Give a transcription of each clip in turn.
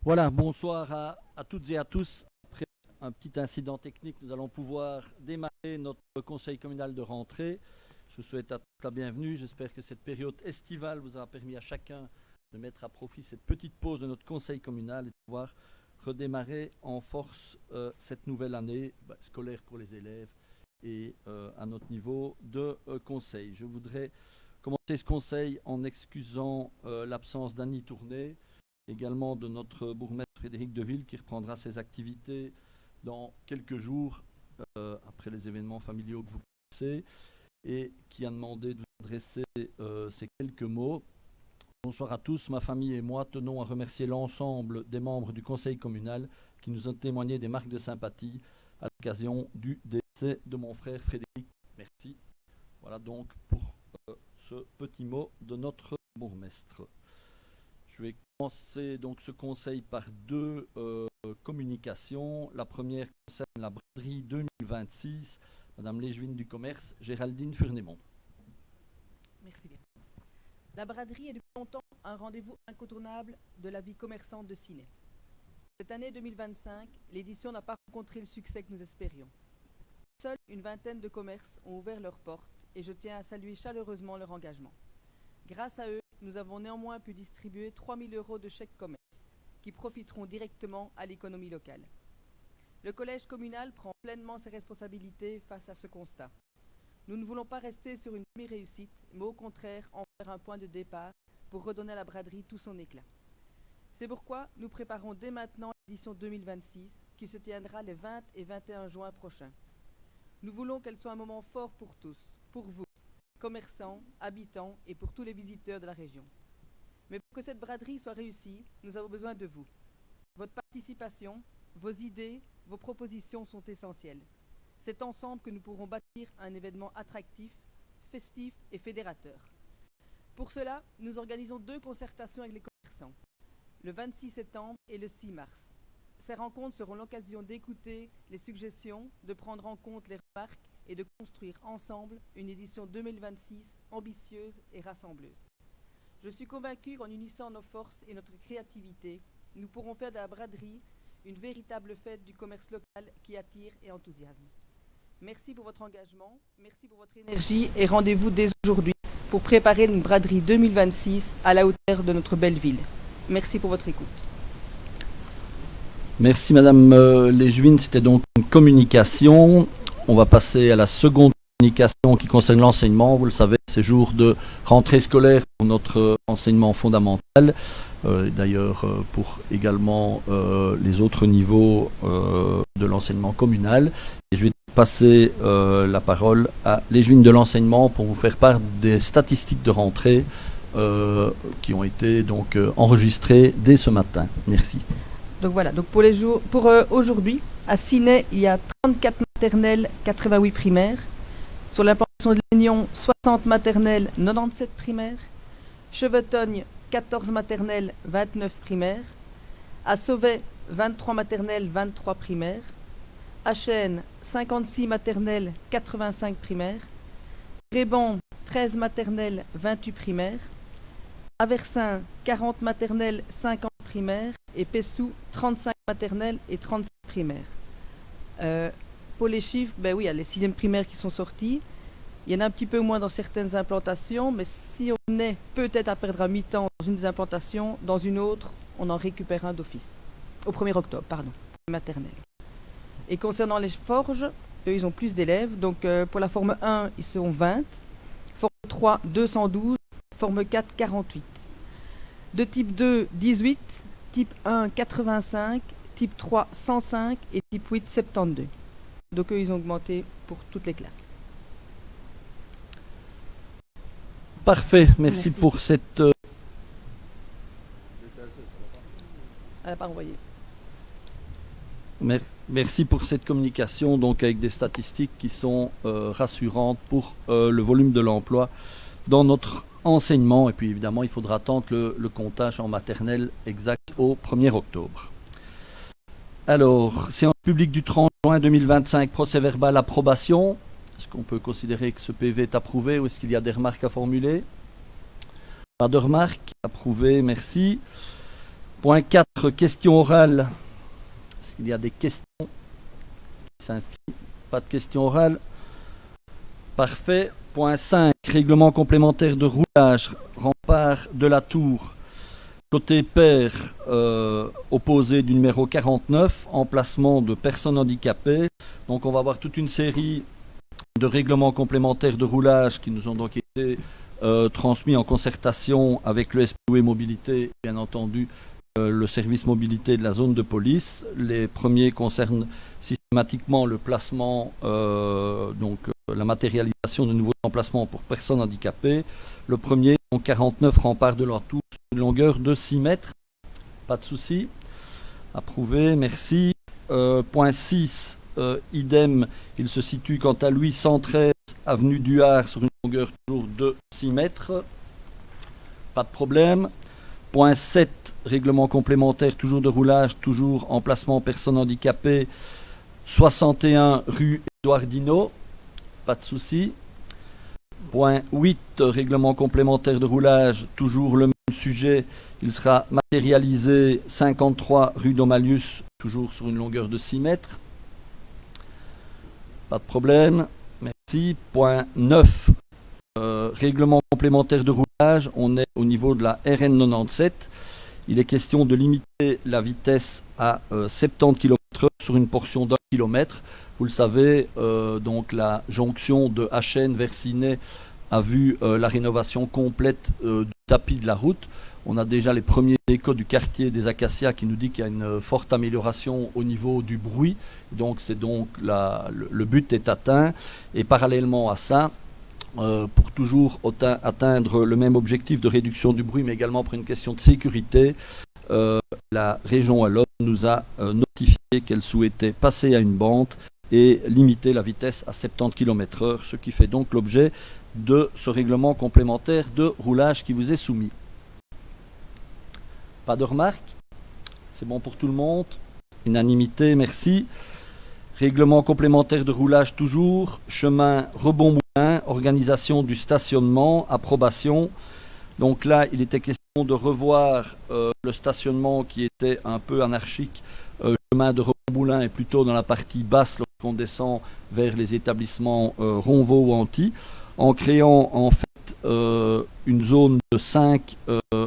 Voilà, bonsoir à toutes et à tous. Après un petit incident technique, nous allons pouvoir démarrer notre conseil communal de rentrée. Je vous souhaite à tous la bienvenue. J'espère que cette période estivale vous a permis à chacun de mettre à profit cette petite pause de notre conseil communal et de pouvoir redémarrer en force cette nouvelle année scolaire pour les élèves et à notre niveau de conseil. Je voudrais commencer ce conseil en excusant l'absence d'Annie Tourné, également de notre bourgmestre Frédéric Deville qui reprendra ses activités dans quelques jours après les événements familiaux que vous connaissez et qui a demandé de vous adresser ces quelques mots. Bonsoir à tous, ma famille et moi tenons à remercier l'ensemble des membres du conseil communal qui nous ont témoigné des marques de sympathie à l'occasion du décès de mon frère Frédéric. Merci. Voilà donc pour ce petit mot de notre bourgmestre. Je vais commencer donc ce conseil par deux communications. La première concerne la braderie 2026. Madame l'échevine du commerce, Géraldine Furnémont. Merci bien. La braderie est depuis longtemps un rendez-vous incontournable de la vie commerçante de Ciney. Cette année 2025, l'édition n'a pas rencontré le succès que nous espérions. Seule une vingtaine de commerces ont ouvert leurs portes et je tiens à saluer chaleureusement leur engagement. Grâce à eux, nous avons néanmoins pu distribuer 3 000 € de chèques commerce qui profiteront directement à l'économie locale. Le collège communal prend pleinement ses responsabilités face à ce constat. Nous ne voulons pas rester sur une demi-réussite, mais au contraire en faire un point de départ pour redonner à la braderie tout son éclat. C'est pourquoi nous préparons dès maintenant l'édition 2026 qui se tiendra les 20 et 21 juin prochains. Nous voulons qu'elle soit un moment fort pour tous, pour vous, commerçants, habitants et pour tous les visiteurs de la région. Mais pour que cette braderie soit réussie, nous avons besoin de vous. Votre participation, vos idées, vos propositions sont essentielles. C'est ensemble que nous pourrons bâtir un événement attractif, festif et fédérateur. Pour cela, nous organisons 2 concertations avec les commerçants, le 26 septembre et le 6 mars. Ces rencontres seront l'occasion d'écouter les suggestions, de prendre en compte les remarques et de construire ensemble une édition 2026 ambitieuse et rassembleuse. Je suis convaincue qu'en unissant nos forces et notre créativité, nous pourrons faire de la braderie une véritable fête du commerce local qui attire et enthousiasme. Merci pour votre engagement, merci pour votre énergie et rendez-vous dès aujourd'hui pour préparer une braderie 2026 à la hauteur de notre belle ville. Merci pour votre écoute. Merci Madame l'échevine, c'était donc une communication. On va passer à la seconde communication qui concerne l'enseignement. Vous le savez, c'est jour de rentrée scolaire pour notre enseignement fondamental. D'ailleurs pour également les autres niveaux de l'enseignement communal. Et je vais passer la parole à l'échevine de l'enseignement pour vous faire part des statistiques de rentrée qui ont été donc enregistrées dès ce matin. Merci. Donc voilà, donc pour aujourd'hui, à Ciney, il y a 34 maternelles, 88 primaires. Sur l'implantation de Lénion, 60 maternelles, 97 primaires. Chevetogne, 14 maternelles, 29 primaires. À Sauvet, 23 maternelles, 23 primaires. À Chênes, 56 maternelles, 85 primaires. Bréban, 13 maternelles, 28 primaires. À Versin, 40 maternelles, 50 primaires. Et Pessou, 35 maternelles et 35 primaires. Pour les chiffres, ben oui, il y a les 6e primaires qui sont sortis. Il y en a un petit peu moins dans certaines implantations, mais si on est peut-être à perdre à mi-temps dans une des implantations, dans une autre, on en récupère un d'office. Au 1er octobre, pardon, maternelle. Et concernant les forges, eux, ils ont plus d'élèves. Donc pour la forme 1, ils sont 20. Forme 3, 212. Forme 4, 48. De type 2, 18. Type 1, 85. Type 3, 105. Et type 8, 72. Donc eux, ils ont augmenté pour toutes les classes. Parfait, merci. Pour cette... Elle n'a pas envoyé. Merci pour cette communication, donc avec des statistiques qui sont rassurantes pour le volume de l'emploi dans notre enseignement. Et puis évidemment, il faudra attendre le comptage en maternelle exact au 1er octobre. Alors, séance publique du 30 juin 2025, procès verbal approbation. Est-ce qu'on peut considérer que ce PV est approuvé ou est-ce qu'il y a des remarques à formuler? Pas de remarques. Approuvé, merci. Point 4, questions orales. Est-ce qu'il y a des questions qui s'inscrivent? Pas de questions orales. Parfait. Point 5, règlement complémentaire de roulage, rempart de la Tour, côté pair, opposé du numéro 49, emplacement de personnes handicapées. Donc on va avoir toute une série de règlements complémentaires de roulage qui nous ont donc été transmis en concertation avec le SPOE Mobilité, bien entendu le service mobilité de la zone de police. Les premiers concernent systématiquement le placement, la matérialisation de nouveaux emplacements pour personnes handicapées. Le premier, donc 49 rempart de la Tour, sur une longueur de 6 mètres. Pas de souci. Approuvé, merci. Point 6, idem, il se situe quant à lui 113 avenue du Har sur une longueur toujours de 6 mètres. Pas de problème. Point 7, règlement complémentaire, toujours de roulage, toujours emplacement personnes handicapées, 61 rue Édouard Dino. Pas de souci. Point 8, règlement complémentaire de roulage, toujours le même sujet. Il sera matérialisé 53 rue Domalius, toujours sur une longueur de 6 mètres. Pas de problème. Merci. Point 9, règlement complémentaire de roulage. On est au niveau de la RN 97. Il est question de limiter la vitesse à 70 km/h sur une portion d'1 km. Vous le savez, donc la jonction de HN vers Ciney a vu la rénovation complète du tapis de la route. On a déjà les premiers échos du quartier des Acacias qui nous dit qu'il y a une forte amélioration au niveau du bruit. Donc le but est atteint. Et parallèlement à ça, pour toujours atteindre le même objectif de réduction du bruit, mais également pour une question de sécurité, la région Wallonne nous a notifié qu'elle souhaitait passer à une bande et limiter la vitesse à 70 km/h, ce qui fait donc l'objet de ce règlement complémentaire de roulage qui vous est soumis. Pas de remarques? C'est bon pour tout le monde? Unanimité, merci. Règlement complémentaire de roulage toujours, chemin Rebond-Moulin, organisation du stationnement, approbation. Donc là, il était question de revoir le stationnement qui était un peu anarchique. Chemin de Rebond-Moulin est plutôt dans la partie basse lorsqu'on descend vers les établissements Ronvaux ou Antilles, en créant en fait une zone de 5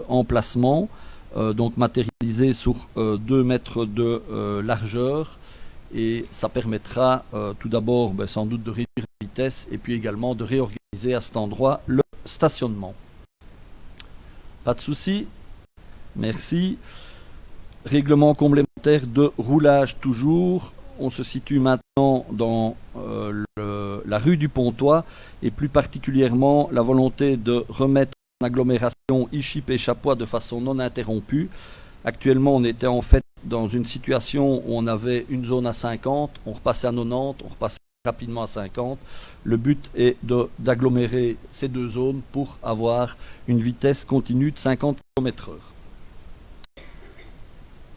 emplacements, donc matérialisée sur 2 mètres de largeur. Et ça permettra tout d'abord sans doute de réduire la vitesse et puis également de réorganiser à cet endroit le stationnement. Pas de souci. Merci. Règlement complémentaire de roulage toujours. On se situe maintenant dans la rue du Pontois et plus particulièrement la volonté de remettre en agglomération Ichip et Chapois de façon non interrompue. Actuellement, on était en fait dans une situation où on avait une zone à 50, on repassait à 90, on repassait rapidement à 50. Le but est d'agglomérer ces deux zones pour avoir une vitesse continue de 50 km/h.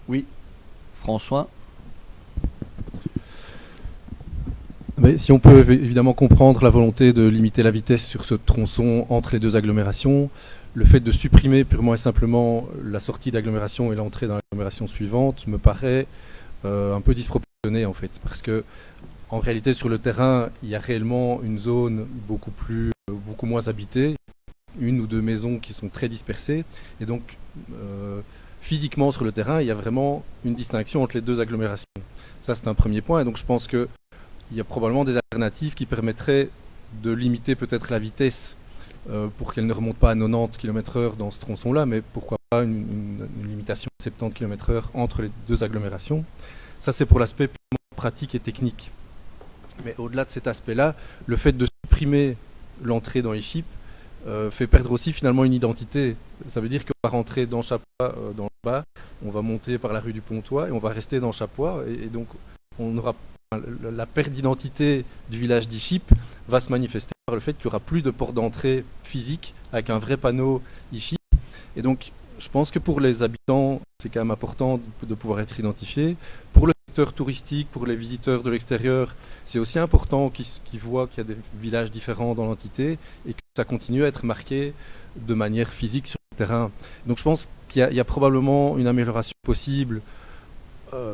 Oui, François. Mais si on peut évidemment comprendre la volonté de limiter la vitesse sur ce tronçon entre les deux agglomérations, le fait de supprimer purement et simplement la sortie d'agglomération et l'entrée dans l'agglomération suivante me paraît un peu disproportionné en fait, parce que en réalité sur le terrain il y a réellement une zone beaucoup moins habitée, une ou deux maisons qui sont très dispersées, et donc physiquement sur le terrain il y a vraiment une distinction entre les deux agglomérations. Ça c'est un premier point, et donc je pense que il y a probablement des alternatives qui permettraient de limiter peut-être la vitesse pour qu'elle ne remonte pas à 90 km/h dans ce tronçon-là, mais pourquoi pas une limitation de 70 km/h entre les deux agglomérations. Ça, c'est pour l'aspect purement pratique et technique. Mais au-delà de cet aspect-là, le fait de supprimer l'entrée dans Ichip fait perdre aussi finalement une identité. Ça veut dire qu'on va rentrer dans Chapois, dans le bas, on va monter par la rue du Pontois et on va rester dans Chapois, et donc on aura la perte d'identité du village d'Ichip va se manifester par le fait qu'il n'y aura plus de porte d'entrée physique avec un vrai panneau Ichip. Et donc, je pense que pour les habitants, c'est quand même important de pouvoir être identifié. Pour le secteur touristique, pour les visiteurs de l'extérieur, c'est aussi important qu'ils voient qu'il y a des villages différents dans l'entité et que ça continue à être marqué de manière physique sur le terrain. Donc je pense qu'il y a probablement une amélioration possible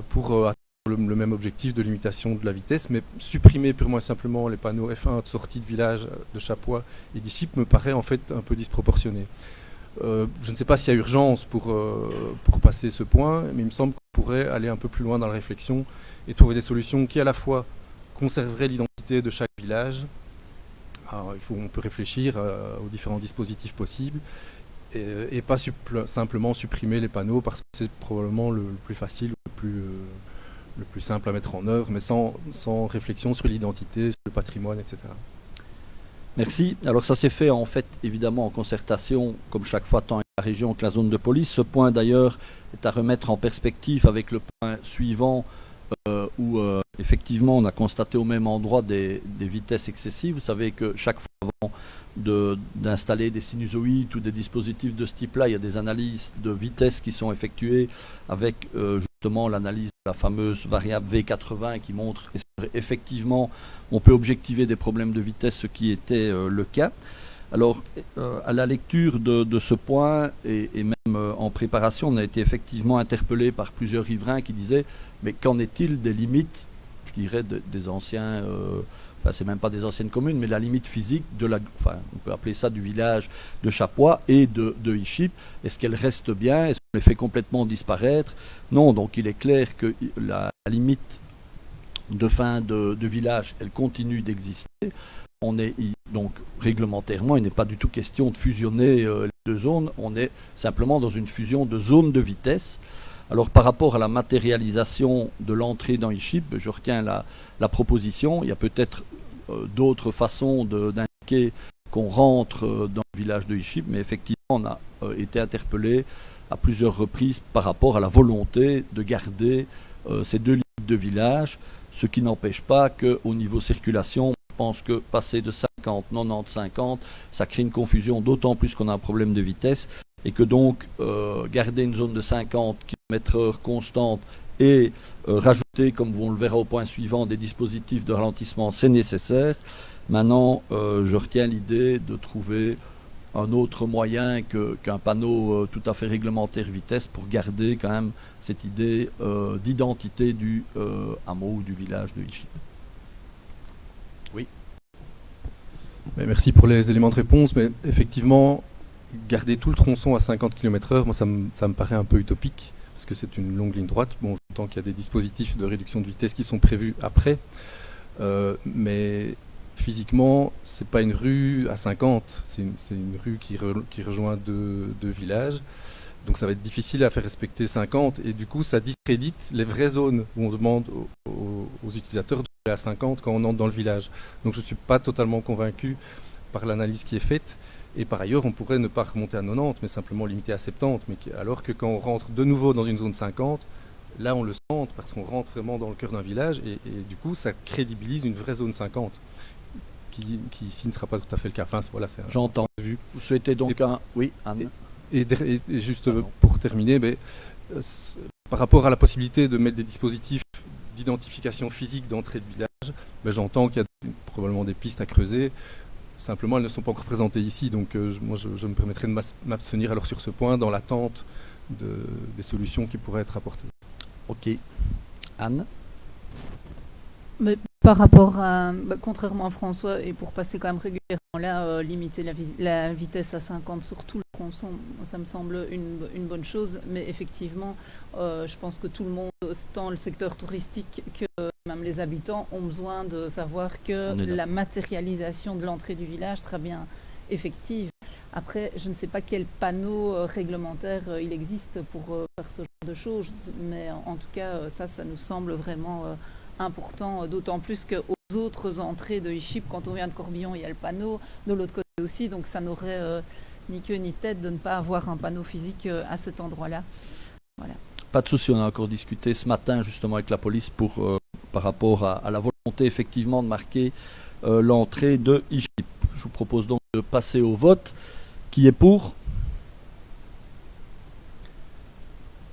pour atteindre le même objectif de limitation de la vitesse, mais supprimer purement et simplement les panneaux F1 de sortie de village de Chapois et d'Ichip me paraît en fait un peu disproportionné. Je ne sais pas s'il y a urgence pour passer ce point, mais il me semble qu'on pourrait aller un peu plus loin dans la réflexion et trouver des solutions qui à la fois conserveraient l'identité de chaque village. Alors, on peut réfléchir aux différents dispositifs possibles et pas simplement supprimer les panneaux parce que c'est probablement le plus facile, le plus simple à mettre en œuvre, mais sans réflexion sur l'identité, sur le patrimoine, etc. Merci. Alors ça s'est fait en fait évidemment en concertation, comme chaque fois, tant avec la région que la zone de police. Ce point d'ailleurs est à remettre en perspective avec le point suivant où effectivement on a constaté au même endroit des vitesses excessives. Vous savez que chaque fois avant d'installer des sinusoïdes ou des dispositifs de ce type-là, il y a des analyses de vitesse qui sont effectuées avec justement l'analyse de la fameuse variable V80 qui montre effectivement on peut objectiver des problèmes de vitesse, ce qui était le cas. Alors, à la lecture de ce point, et même en préparation, on a été effectivement interpellé par plusieurs riverains qui disaient « Mais qu'en est-il des limites, je dirais, des anciens... Enfin, c'est même pas des anciennes communes, mais la limite physique on peut appeler ça du village de Chapois et de Ichip. Est-ce qu'elle reste bien? Est-ce qu'on les fait complètement disparaître? Non, donc il est clair que la limite de fin de village, elle continue d'exister. On est donc réglementairement, il n'est pas du tout question de fusionner les deux zones. On est simplement dans une fusion de zones de vitesse. Alors par rapport à la matérialisation de l'entrée dans Ichip, je retiens la proposition. Il y a peut-être d'autres façons d'indiquer qu'on rentre dans le village de Ichip, mais effectivement on a été interpellé à plusieurs reprises par rapport à la volonté de garder ces deux limites de village, ce qui n'empêche pas qu'au niveau circulation, je pense que passer de 50, 90, 50, ça crée une confusion, d'autant plus qu'on a un problème de vitesse. Et que donc garder une zone de 50 km/h constante et rajouter, comme on le verra au point suivant, des dispositifs de ralentissement, c'est nécessaire. Maintenant, je retiens l'idée de trouver un autre moyen qu'un panneau tout à fait réglementaire vitesse pour garder quand même cette idée d'identité du hameau ou du village de Ichip. Oui. Merci pour les éléments de réponse, mais effectivement, garder tout le tronçon à 50 km/h, moi ça me paraît un peu utopique, parce que c'est une longue ligne droite. Bon, j'entends qu'il y a des dispositifs de réduction de vitesse qui sont prévus après, mais physiquement, c'est pas une rue à 50, c'est une rue qui rejoint deux villages, donc ça va être difficile à faire respecter 50, et du coup ça discrédite les vraies zones où on demande aux utilisateurs de rouler à 50 quand on entre dans le village. Donc je suis pas totalement convaincu par l'analyse qui est faite. Et par ailleurs, on pourrait ne pas remonter à 90, mais simplement limiter à 70. Alors que quand on rentre de nouveau dans une zone 50, là on le sent parce qu'on rentre vraiment dans le cœur d'un village et du coup ça crédibilise une vraie zone 50 qui ici ne sera pas tout à fait le cas. Enfin, voilà, j'entends. Vous souhaitez donc Oui, Anne. Et juste pour terminer, par rapport à la possibilité de mettre des dispositifs d'identification physique d'entrée de village, j'entends qu'il y a probablement des pistes à creuser. Simplement, elles ne sont pas encore présentées ici, donc moi je me permettrai de m'abstenir alors sur ce point dans l'attente des solutions qui pourraient être apportées. Ok. Anne? Mais par rapport à, contrairement à François, et pour passer quand même régulièrement là, limiter la vitesse à 50 sur tout le tronçon, ça me semble une bonne chose, mais effectivement, je pense que tout le monde, tant le secteur touristique que même les habitants, ont besoin de savoir que la matérialisation de l'entrée du village sera bien effective. Après, je ne sais pas quel panneau réglementaire il existe pour faire ce genre de choses, mais en tout cas, ça nous semble vraiment important, d'autant plus qu'aux autres entrées de Ichip, quand on vient de Corbillon, il y a le panneau, de l'autre côté aussi, donc ça n'aurait ni queue ni tête de ne pas avoir un panneau physique à cet endroit-là. Voilà. Pas de souci, on a encore discuté ce matin justement avec la police par rapport à la volonté effectivement de marquer l'entrée de Ichip. Je vous propose donc de passer au vote. Qui est pour?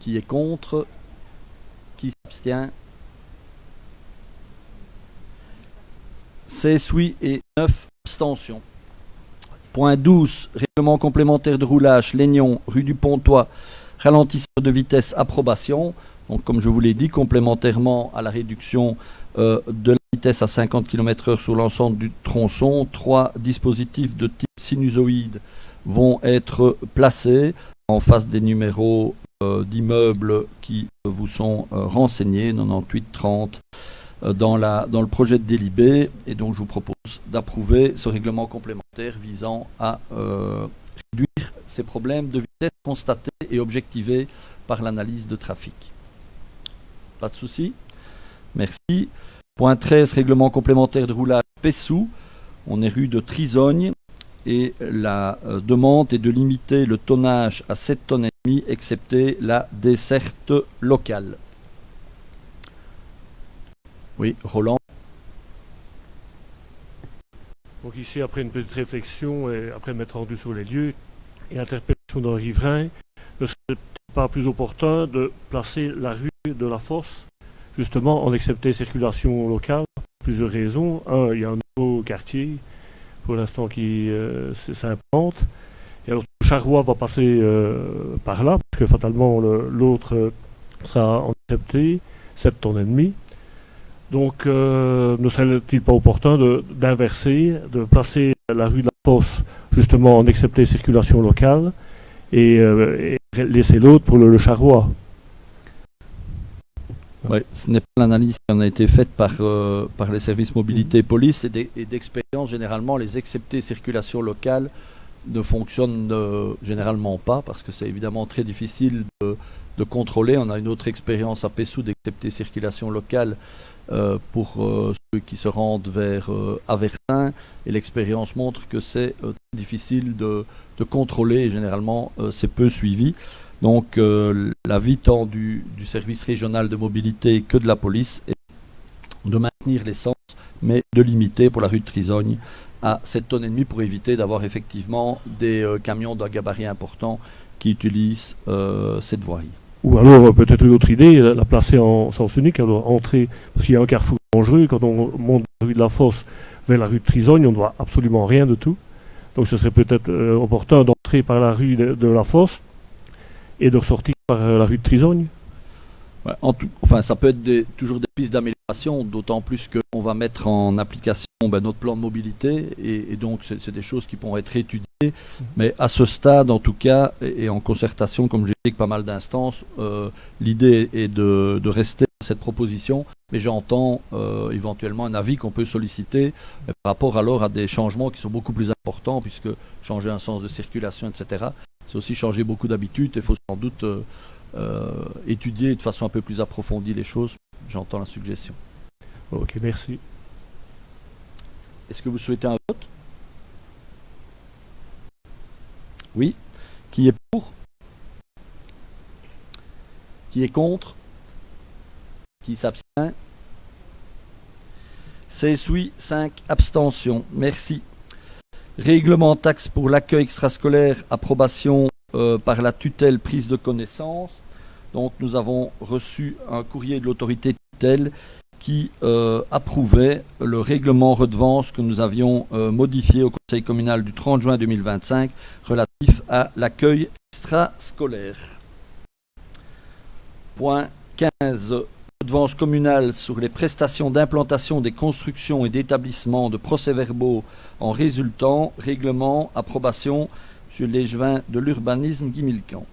Qui est contre? Qui s'abstient? 16 oui et 9 abstentions. Point 12, règlement complémentaire de roulage, Légnon, rue du Pontois, ralentisseur de vitesse, approbation. Donc, comme je vous l'ai dit, complémentairement à la réduction de la vitesse à 50 km/h sur l'ensemble du tronçon, 3 dispositifs de type sinusoïde vont être placés en face des numéros d'immeubles qui vous sont renseignés, 98, 30, dans le projet de délibé. Et donc, je vous propose d'approuver ce règlement complémentaire visant à réduire ces problèmes de vitesse constatés et objectivés par l'analyse de trafic. Pas de souci? Merci. Point 13, règlement complémentaire de roulage Pessou. On est rue de Trisogne et la demande est de limiter le tonnage à 7 tonnes et demie, excepté la desserte locale. Oui, Roland. Donc ici, après une petite réflexion et après m'être rendu sur les lieux et interpellation d'un riverain, ne serait-il pas plus opportun de placer la rue de la Fosse justement en excepté circulation locale? Plusieurs raisons. Un, il y a un nouveau quartier pour l'instant qui s'implante. Et alors, le Charrois va passer par là, parce que fatalement l'autre sera en excepté, 7 tonnes et demie. Donc, ne serait-il pas opportun d'inverser, de placer la rue de la Fosse justement en excepté circulation locale et laisser l'autre pour le Charrois? Oui, ce n'est pas l'analyse qui en a été faite par les services mobilité et police et d'expérience. Généralement, les exceptés circulation locale ne fonctionnent généralement pas parce que c'est évidemment très difficile de contrôler. On a une autre expérience à Pessou d'exceptés circulation locale pour ceux qui se rendent vers Aversin, et l'expérience montre que c'est difficile de contrôler et généralement c'est peu suivi. Donc l'avis tant du service régional de mobilité que de la police est de maintenir l'essence, mais de limiter pour la rue de Trisogne à 7 tonnes et demie pour éviter d'avoir effectivement des camions d'un gabarit important qui utilisent cette voirie. Ou alors peut-être une autre idée, la placer en sens unique, alors entrer, parce qu'il y a un carrefour dangereux, quand on monte la rue de la Fosse vers la rue de Trisogne, on ne voit absolument rien de tout. Donc ce serait peut-être opportun d'entrer par la rue de la Fosse et de ressortir par la rue de Trisogne. Ouais, enfin, ça peut être toujours des pistes d'amélioration, d'autant plus qu'on va mettre en application notre plan de mobilité et donc c'est des choses qui pourront être étudiées. Mais à ce stade, en tout cas, et en concertation, comme j'ai dit, avec pas mal d'instances, l'idée est de rester à cette proposition, mais j'entends éventuellement un avis qu'on peut solliciter par rapport alors à des changements qui sont beaucoup plus importants, puisque changer un sens de circulation, etc., c'est aussi changer beaucoup d'habitudes. Il faut sans doute étudier de façon un peu plus approfondie les choses. J'entends la suggestion. Ok, merci. Est-ce que vous souhaitez un vote? Oui. Qui est pour? Qui est contre? Qui s'abstient? 16 oui, 5 abstentions. Merci. Règlement taxe pour l'accueil extrascolaire, approbation par la tutelle, prise de connaissance. Donc nous avons reçu un courrier de l'autorité tutelle qui approuvait le règlement redevance que nous avions modifié au Conseil communal du 30 juin 2025 relatif à l'accueil extrascolaire. Point 15. Redevance communale sur les prestations d'implantation des constructions et d'établissements de procès-verbaux en résultant, règlement, approbation, M. Légevin de l'urbanisme, Guy Milcan.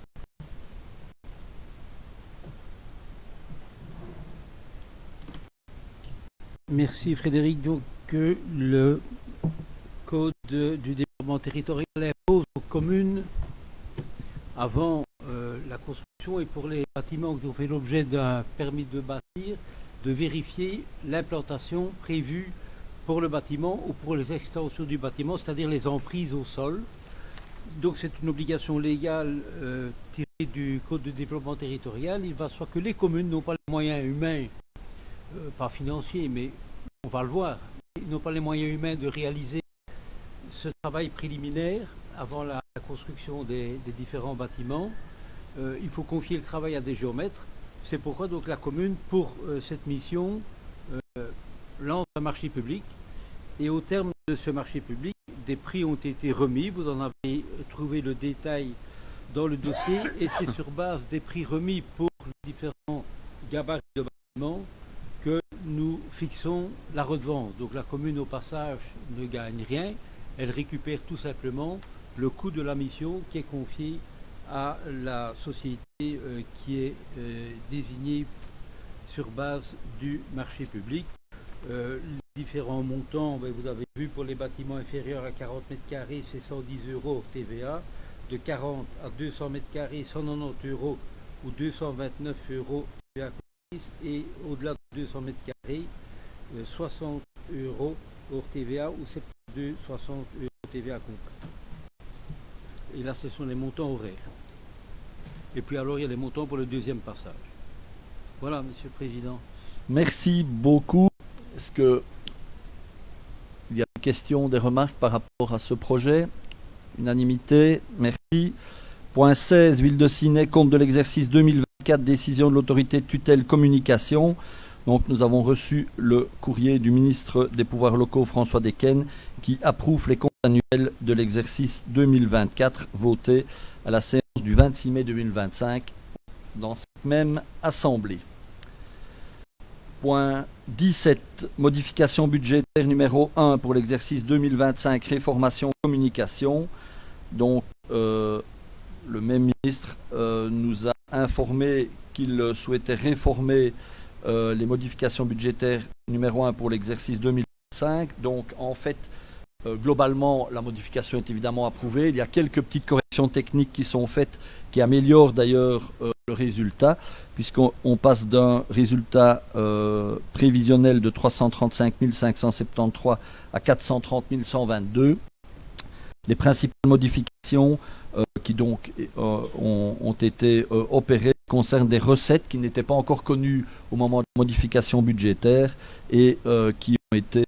Merci Frédéric. Donc le Code du développement territorial impose aux communes, avant la construction et pour les bâtiments qui ont fait l'objet d'un permis de bâtir, de vérifier l'implantation prévue pour le bâtiment ou pour les extensions du bâtiment, c'est-à-dire les emprises au sol. Donc c'est une obligation légale tirée du Code du développement territorial. Il va de soi que les communes n'ont pas les moyens humains, pas financiers, mais on va le voir, ils n'ont pas les moyens humains de réaliser ce travail préliminaire avant la construction des différents bâtiments. Il faut confier le travail à des géomètres. C'est pourquoi donc la commune, pour cette mission, lance un marché public et au terme de ce marché public des prix ont été remis. Vous en avez trouvé le détail dans le dossier et c'est sur base des prix remis pour les différents gabarits de bâtiments que nous fixons la redevance. Donc la commune au passage ne gagne rien, elle récupère tout simplement le coût de la mission qui est confiée à la société qui est désignée sur base du marché public. Les différents montants, vous avez vu pour les bâtiments inférieurs à 40 mètres carrés, c'est 110 € hors TVA. De 40 à 200 mètres carrés, 190 € ou 229 € TVA comprise. Et au-delà de 200 mètres carrés, 60 € hors TVA ou 72, 60 € TVA compris. Et là, ce sont les montants horaires. Et puis alors, il y a les montants pour le deuxième passage. Voilà, Monsieur le Président. Merci beaucoup. Est-ce qu'il y a des questions, des remarques par rapport à ce projet? Unanimité, merci. Point 16, Ville de Ciney, compte de l'exercice 2024, décision de l'autorité de tutelle communication. Donc nous avons reçu le courrier du ministre des Pouvoirs locaux, François Desquesnes, qui approuve les comptes annuels de l'exercice 2024 votés à la séance du 26 mai 2025 dans cette même assemblée. Point 17, modification budgétaire numéro 1 pour l'exercice 2025, réformation communication. Donc, le même ministre nous a informé qu'il souhaitait réformer les modifications budgétaires numéro 1 pour l'exercice 2025. Donc, en fait, globalement, la modification est évidemment approuvée. Il y a quelques petites corrections techniques qui sont faites, qui améliorent d'ailleurs le résultat, puisqu'on passe d'un résultat prévisionnel de 335 573 à 430 122. Les principales modifications qui donc ont été opérées concernent des recettes qui n'étaient pas encore connues au moment de la modification budgétaire et qui ont été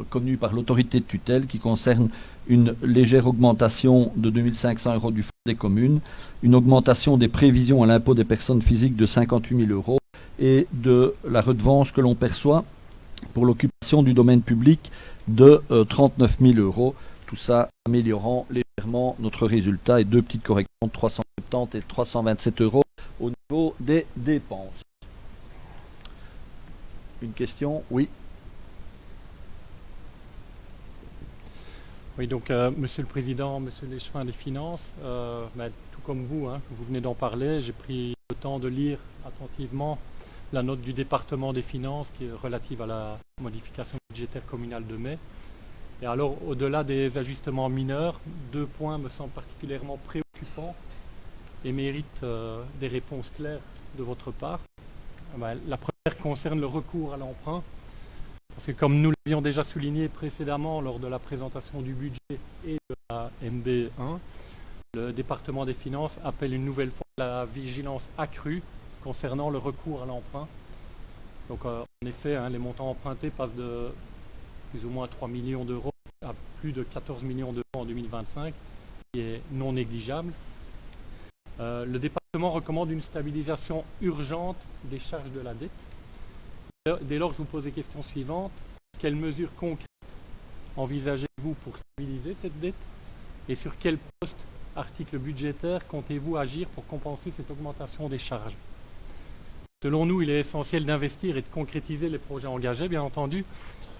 connues par l'autorité de tutelle, qui concernent une légère augmentation de 2 500 € du fonds des communes, une augmentation des prévisions à l'impôt des personnes physiques de 58 000 € et de la redevance que l'on perçoit pour l'occupation du domaine public de 39 000 €. Tout ça améliorant légèrement notre résultat et deux petites corrections de 370 et 327 € au niveau des dépenses. Une question? Oui. Oui, donc Monsieur le Président, Monsieur l'Échevin des Finances, tout comme vous, vous venez d'en parler, j'ai pris le temps de lire attentivement la note du département des finances qui est relative à la modification budgétaire communale de mai. Et alors, au-delà des ajustements mineurs, deux points me semblent particulièrement préoccupants et méritent des réponses claires de votre part. La première concerne le recours à l'emprunt. Parce que comme nous l'avions déjà souligné précédemment lors de la présentation du budget et de la MB1, le département des finances appelle une nouvelle fois la vigilance accrue concernant le recours à l'emprunt. Donc en effet, les montants empruntés passent de plus ou moins 3 millions d'euros à plus de 14 millions d'euros en 2025, ce qui est non négligeable. Le département recommande une stabilisation urgente des charges de la dette. Dès lors, je vous pose les questions suivantes. Quelles mesures concrètes envisagez-vous pour stabiliser cette dette? Et sur quel poste, article budgétaire, comptez-vous agir pour compenser cette augmentation des charges? Selon nous, il est essentiel d'investir et de concrétiser les projets engagés, bien entendu,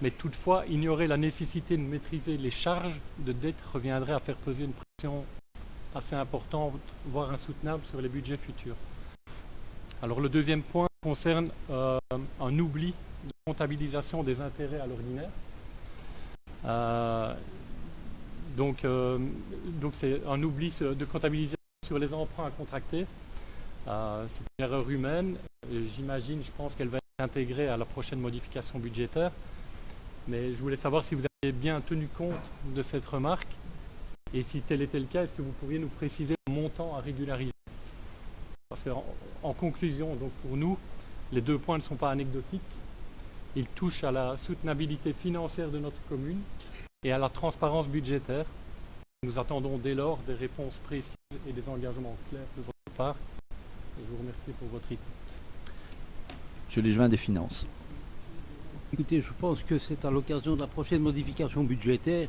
mais toutefois, ignorer la nécessité de maîtriser les charges de dette reviendrait à faire peser une pression assez importante, voire insoutenable, sur les budgets futurs. Alors le deuxième point concerne un oubli de comptabilisation des intérêts à l'ordinaire. Donc c'est un oubli de comptabilisation sur les emprunts à contracter. C'est une erreur humaine. J'imagine, je pense qu'elle va être intégrée à la prochaine modification budgétaire. Mais je voulais savoir si vous avez bien tenu compte de cette remarque. Et si tel était le cas, est-ce que vous pourriez nous préciser le montant à régulariser? Parce qu'en conclusion, donc pour nous, les deux points ne sont pas anecdotiques. Ils touchent à la soutenabilité financière de notre commune et à la transparence budgétaire. Nous attendons dès lors des réponses précises et des engagements clairs de votre part. Et je vous remercie pour votre écoute. Monsieur l'Échevin des Finances. Écoutez, je pense que c'est à l'occasion de la prochaine modification budgétaire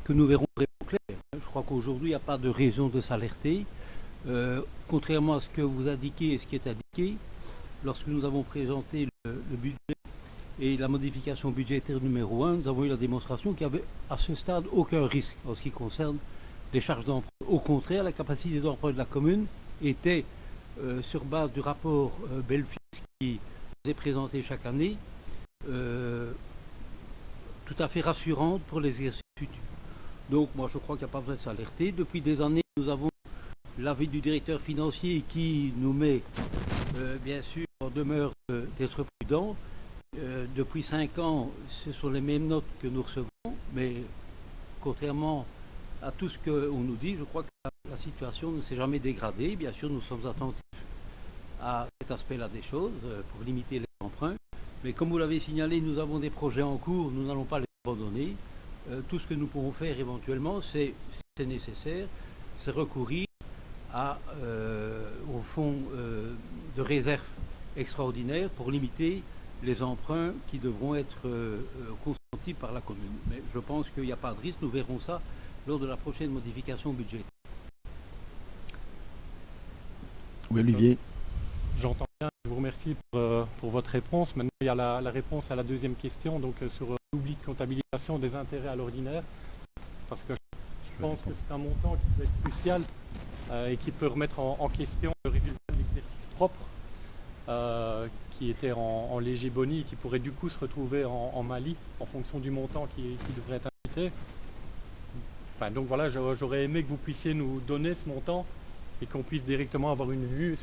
que nous verrons vraiment clair. Je crois qu'aujourd'hui, il n'y a pas de raison de s'alerter. Contrairement à ce que vous indiquez et ce qui est indiqué, lorsque nous avons présenté le budget et la modification budgétaire numéro 1, nous avons eu la démonstration qu'il n'y avait à ce stade aucun risque en ce qui concerne les charges d'emprunt. Au contraire, la capacité d'emprunt de la commune était, sur base du rapport Belfis qui nous est présenté chaque année, tout à fait rassurante pour les exercices futurs. Donc moi je crois qu'il n'y a pas besoin de s'alerter. Depuis des années, nous avons l'avis du directeur financier qui nous met bien sûr en demeure d'être prudents. Depuis 5 ans, ce sont les mêmes notes que nous recevons, mais contrairement à tout ce qu'on nous dit, je crois que la situation ne s'est jamais dégradée. Bien sûr, nous sommes attentifs à cet aspect-là des choses pour limiter les emprunts. Mais comme vous l'avez signalé, nous avons des projets en cours, nous n'allons pas les abandonner. Tout ce que nous pouvons faire éventuellement, si c'est nécessaire, c'est recourir au fonds de réserve extraordinaire pour limiter les emprunts qui devront être consentis par la commune. Mais je pense qu'il n'y a pas de risque, nous verrons ça lors de la prochaine modification budgétaire. Oui, Olivier. J'entends bien, je vous remercie pour votre réponse. Maintenant, il y a la réponse à la deuxième question, donc sur l'oubli de comptabilisation des intérêts à l'ordinaire, parce que je pense que c'est un montant qui peut être crucial et qui peut remettre en question le résultat de l'exercice propre, qui était en léger boni et qui pourrait du coup se retrouver en Mali en fonction du montant qui devrait être invité. Enfin, donc voilà, j'aurais aimé que vous puissiez nous donner ce montant et qu'on puisse directement avoir une vue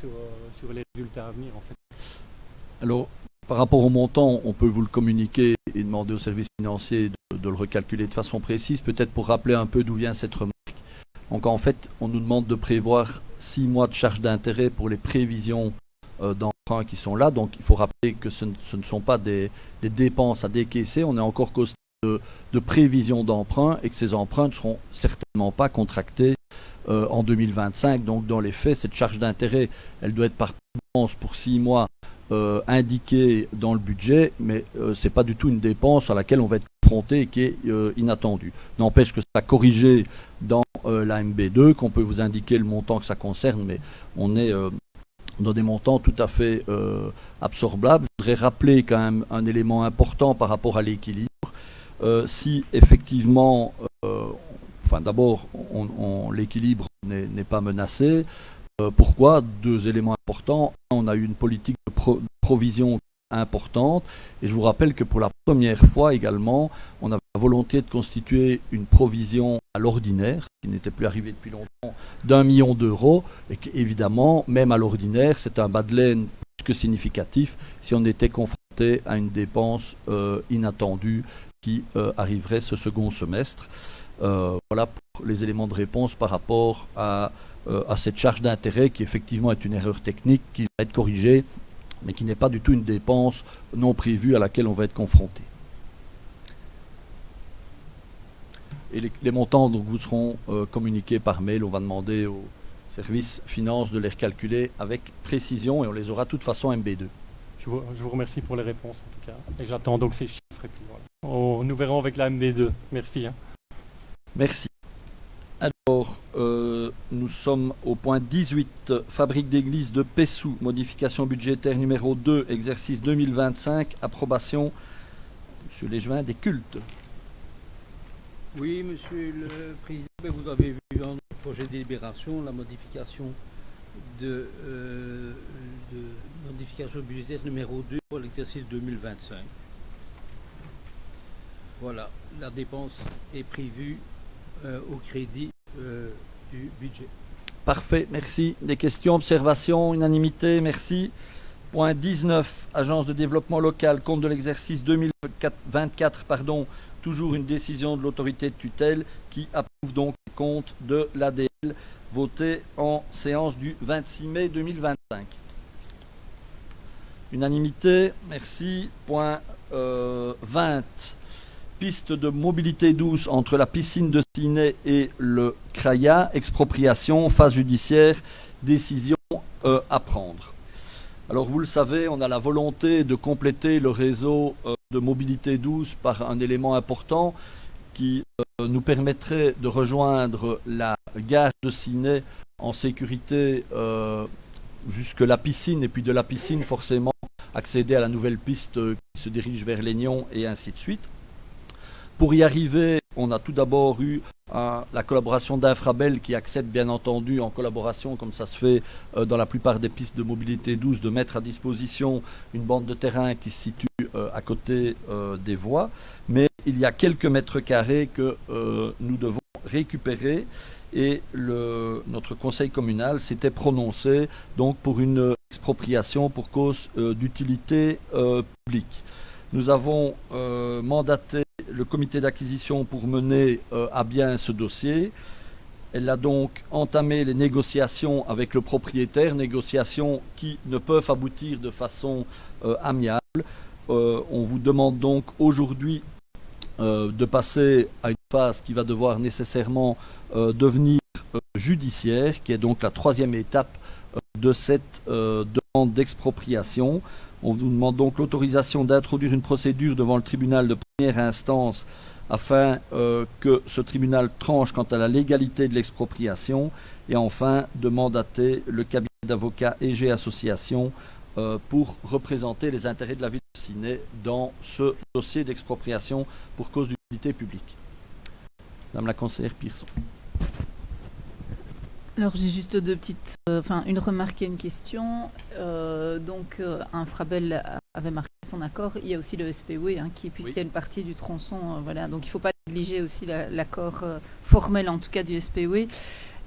sur les résultats à venir en fait. Alors, par rapport au montant, on peut vous le communiquer et demander au service financier de le recalculer de façon précise, peut-être pour rappeler un peu d'où vient cette remarque. Donc en fait, on nous demande de prévoir 6 mois de charges d'intérêt pour les prévisions d'emprunt qui sont là. Donc il faut rappeler que ce ne sont pas des dépenses à décaisser, on est encore qu'au stade de prévision d'emprunt et que ces emprunts ne seront certainement pas contractés en 2025. Donc dans les faits, cette charge d'intérêt, elle doit être par dépense pour 6 mois indiquée dans le budget, mais ce n'est pas du tout une dépense à laquelle on va être confronté et qui est inattendue. N'empêche que c'est à corriger dans la MB2, qu'on peut vous indiquer le montant que ça concerne, mais on est dans des montants tout à fait absorbables. Je voudrais rappeler quand même un élément important par rapport à l'équilibre. Si effectivement, d'abord, l'équilibre n'est pas menacé. Pourquoi? 2 éléments importants. On a eu une politique de provision importante et je vous rappelle que pour la première fois également, on avait la volonté de constituer une provision à l'ordinaire, qui n'était plus arrivée depuis longtemps, d'1 million d'euros et qu'évidemment, même à l'ordinaire, c'est un bas de laine plus que significatif si on était confronté à une dépense inattendue qui arriverait ce second semestre. Voilà pour les éléments de réponse par rapport à cette charge d'intérêt qui effectivement est une erreur technique qui va être corrigée, mais qui n'est pas du tout une dépense non prévue à laquelle on va être confronté. Et les montants donc, vous seront communiqués par mail. On va demander au service finance de les recalculer avec précision et on les aura de toute façon MB2. Je vous remercie pour les réponses en tout cas. Et j'attends donc ces chiffres. Et puis voilà. Nous verrons avec la MB2. Merci. Merci. Alors, nous sommes au point 18, fabrique d'église de Pessou, modification budgétaire numéro 2, exercice 2025, approbation, Monsieur Léchevin, des cultes. Oui, Monsieur le Président, vous avez vu dans le projet de délibération la modification de modification budgétaire numéro 2 pour l'exercice 2025. Voilà, la dépense est prévue au crédit du budget. Parfait, merci. Des questions, observations, unanimité, merci. Point 19, Agence de développement local, compte de l'exercice 2024, toujours une décision de l'autorité de tutelle qui approuve donc les comptes de l'ADL votés en séance du 26 mai 2025. Unanimité, merci. Point 20. Piste de mobilité douce entre la piscine de Ciney et le Craya, expropriation, phase judiciaire, décision à prendre. Alors vous le savez, on a la volonté de compléter le réseau de mobilité douce par un élément important qui nous permettrait de rejoindre la gare de Ciney en sécurité jusque la piscine, et puis de la piscine forcément accéder à la nouvelle piste qui se dirige vers Légnon et ainsi de suite. Pour y arriver, on a tout d'abord eu la collaboration d'Infrabel qui accepte bien entendu en collaboration, comme ça se fait dans la plupart des pistes de mobilité douce, de mettre à disposition une bande de terrain qui se situe à côté des voies. Mais il y a quelques mètres carrés que nous devons récupérer et notre conseil communal s'était prononcé donc pour une expropriation pour cause d'utilité publique. Nous avons mandaté le comité d'acquisition pour mener à bien ce dossier. Elle a donc entamé les négociations avec le propriétaire, négociations qui ne peuvent aboutir de façon amiable. On vous demande donc aujourd'hui de passer à une phase qui va devoir nécessairement devenir judiciaire, qui est donc la troisième étape de cette demande d'expropriation. On vous demande donc l'autorisation d'introduire une procédure devant le tribunal de première instance afin que ce tribunal tranche quant à la légalité de l'expropriation et enfin de mandater le cabinet d'avocats EG Association pour représenter les intérêts de la ville de Ciney dans ce dossier d'expropriation pour cause d'utilité publique. Madame la conseillère Pearson. Alors j'ai juste deux petites, une remarque et une question. Infrabel avait marqué son accord. Il y a aussi le SPW puisqu'il y a une partie du tronçon, voilà. Donc il ne faut pas négliger aussi l'accord formel en tout cas du SPW.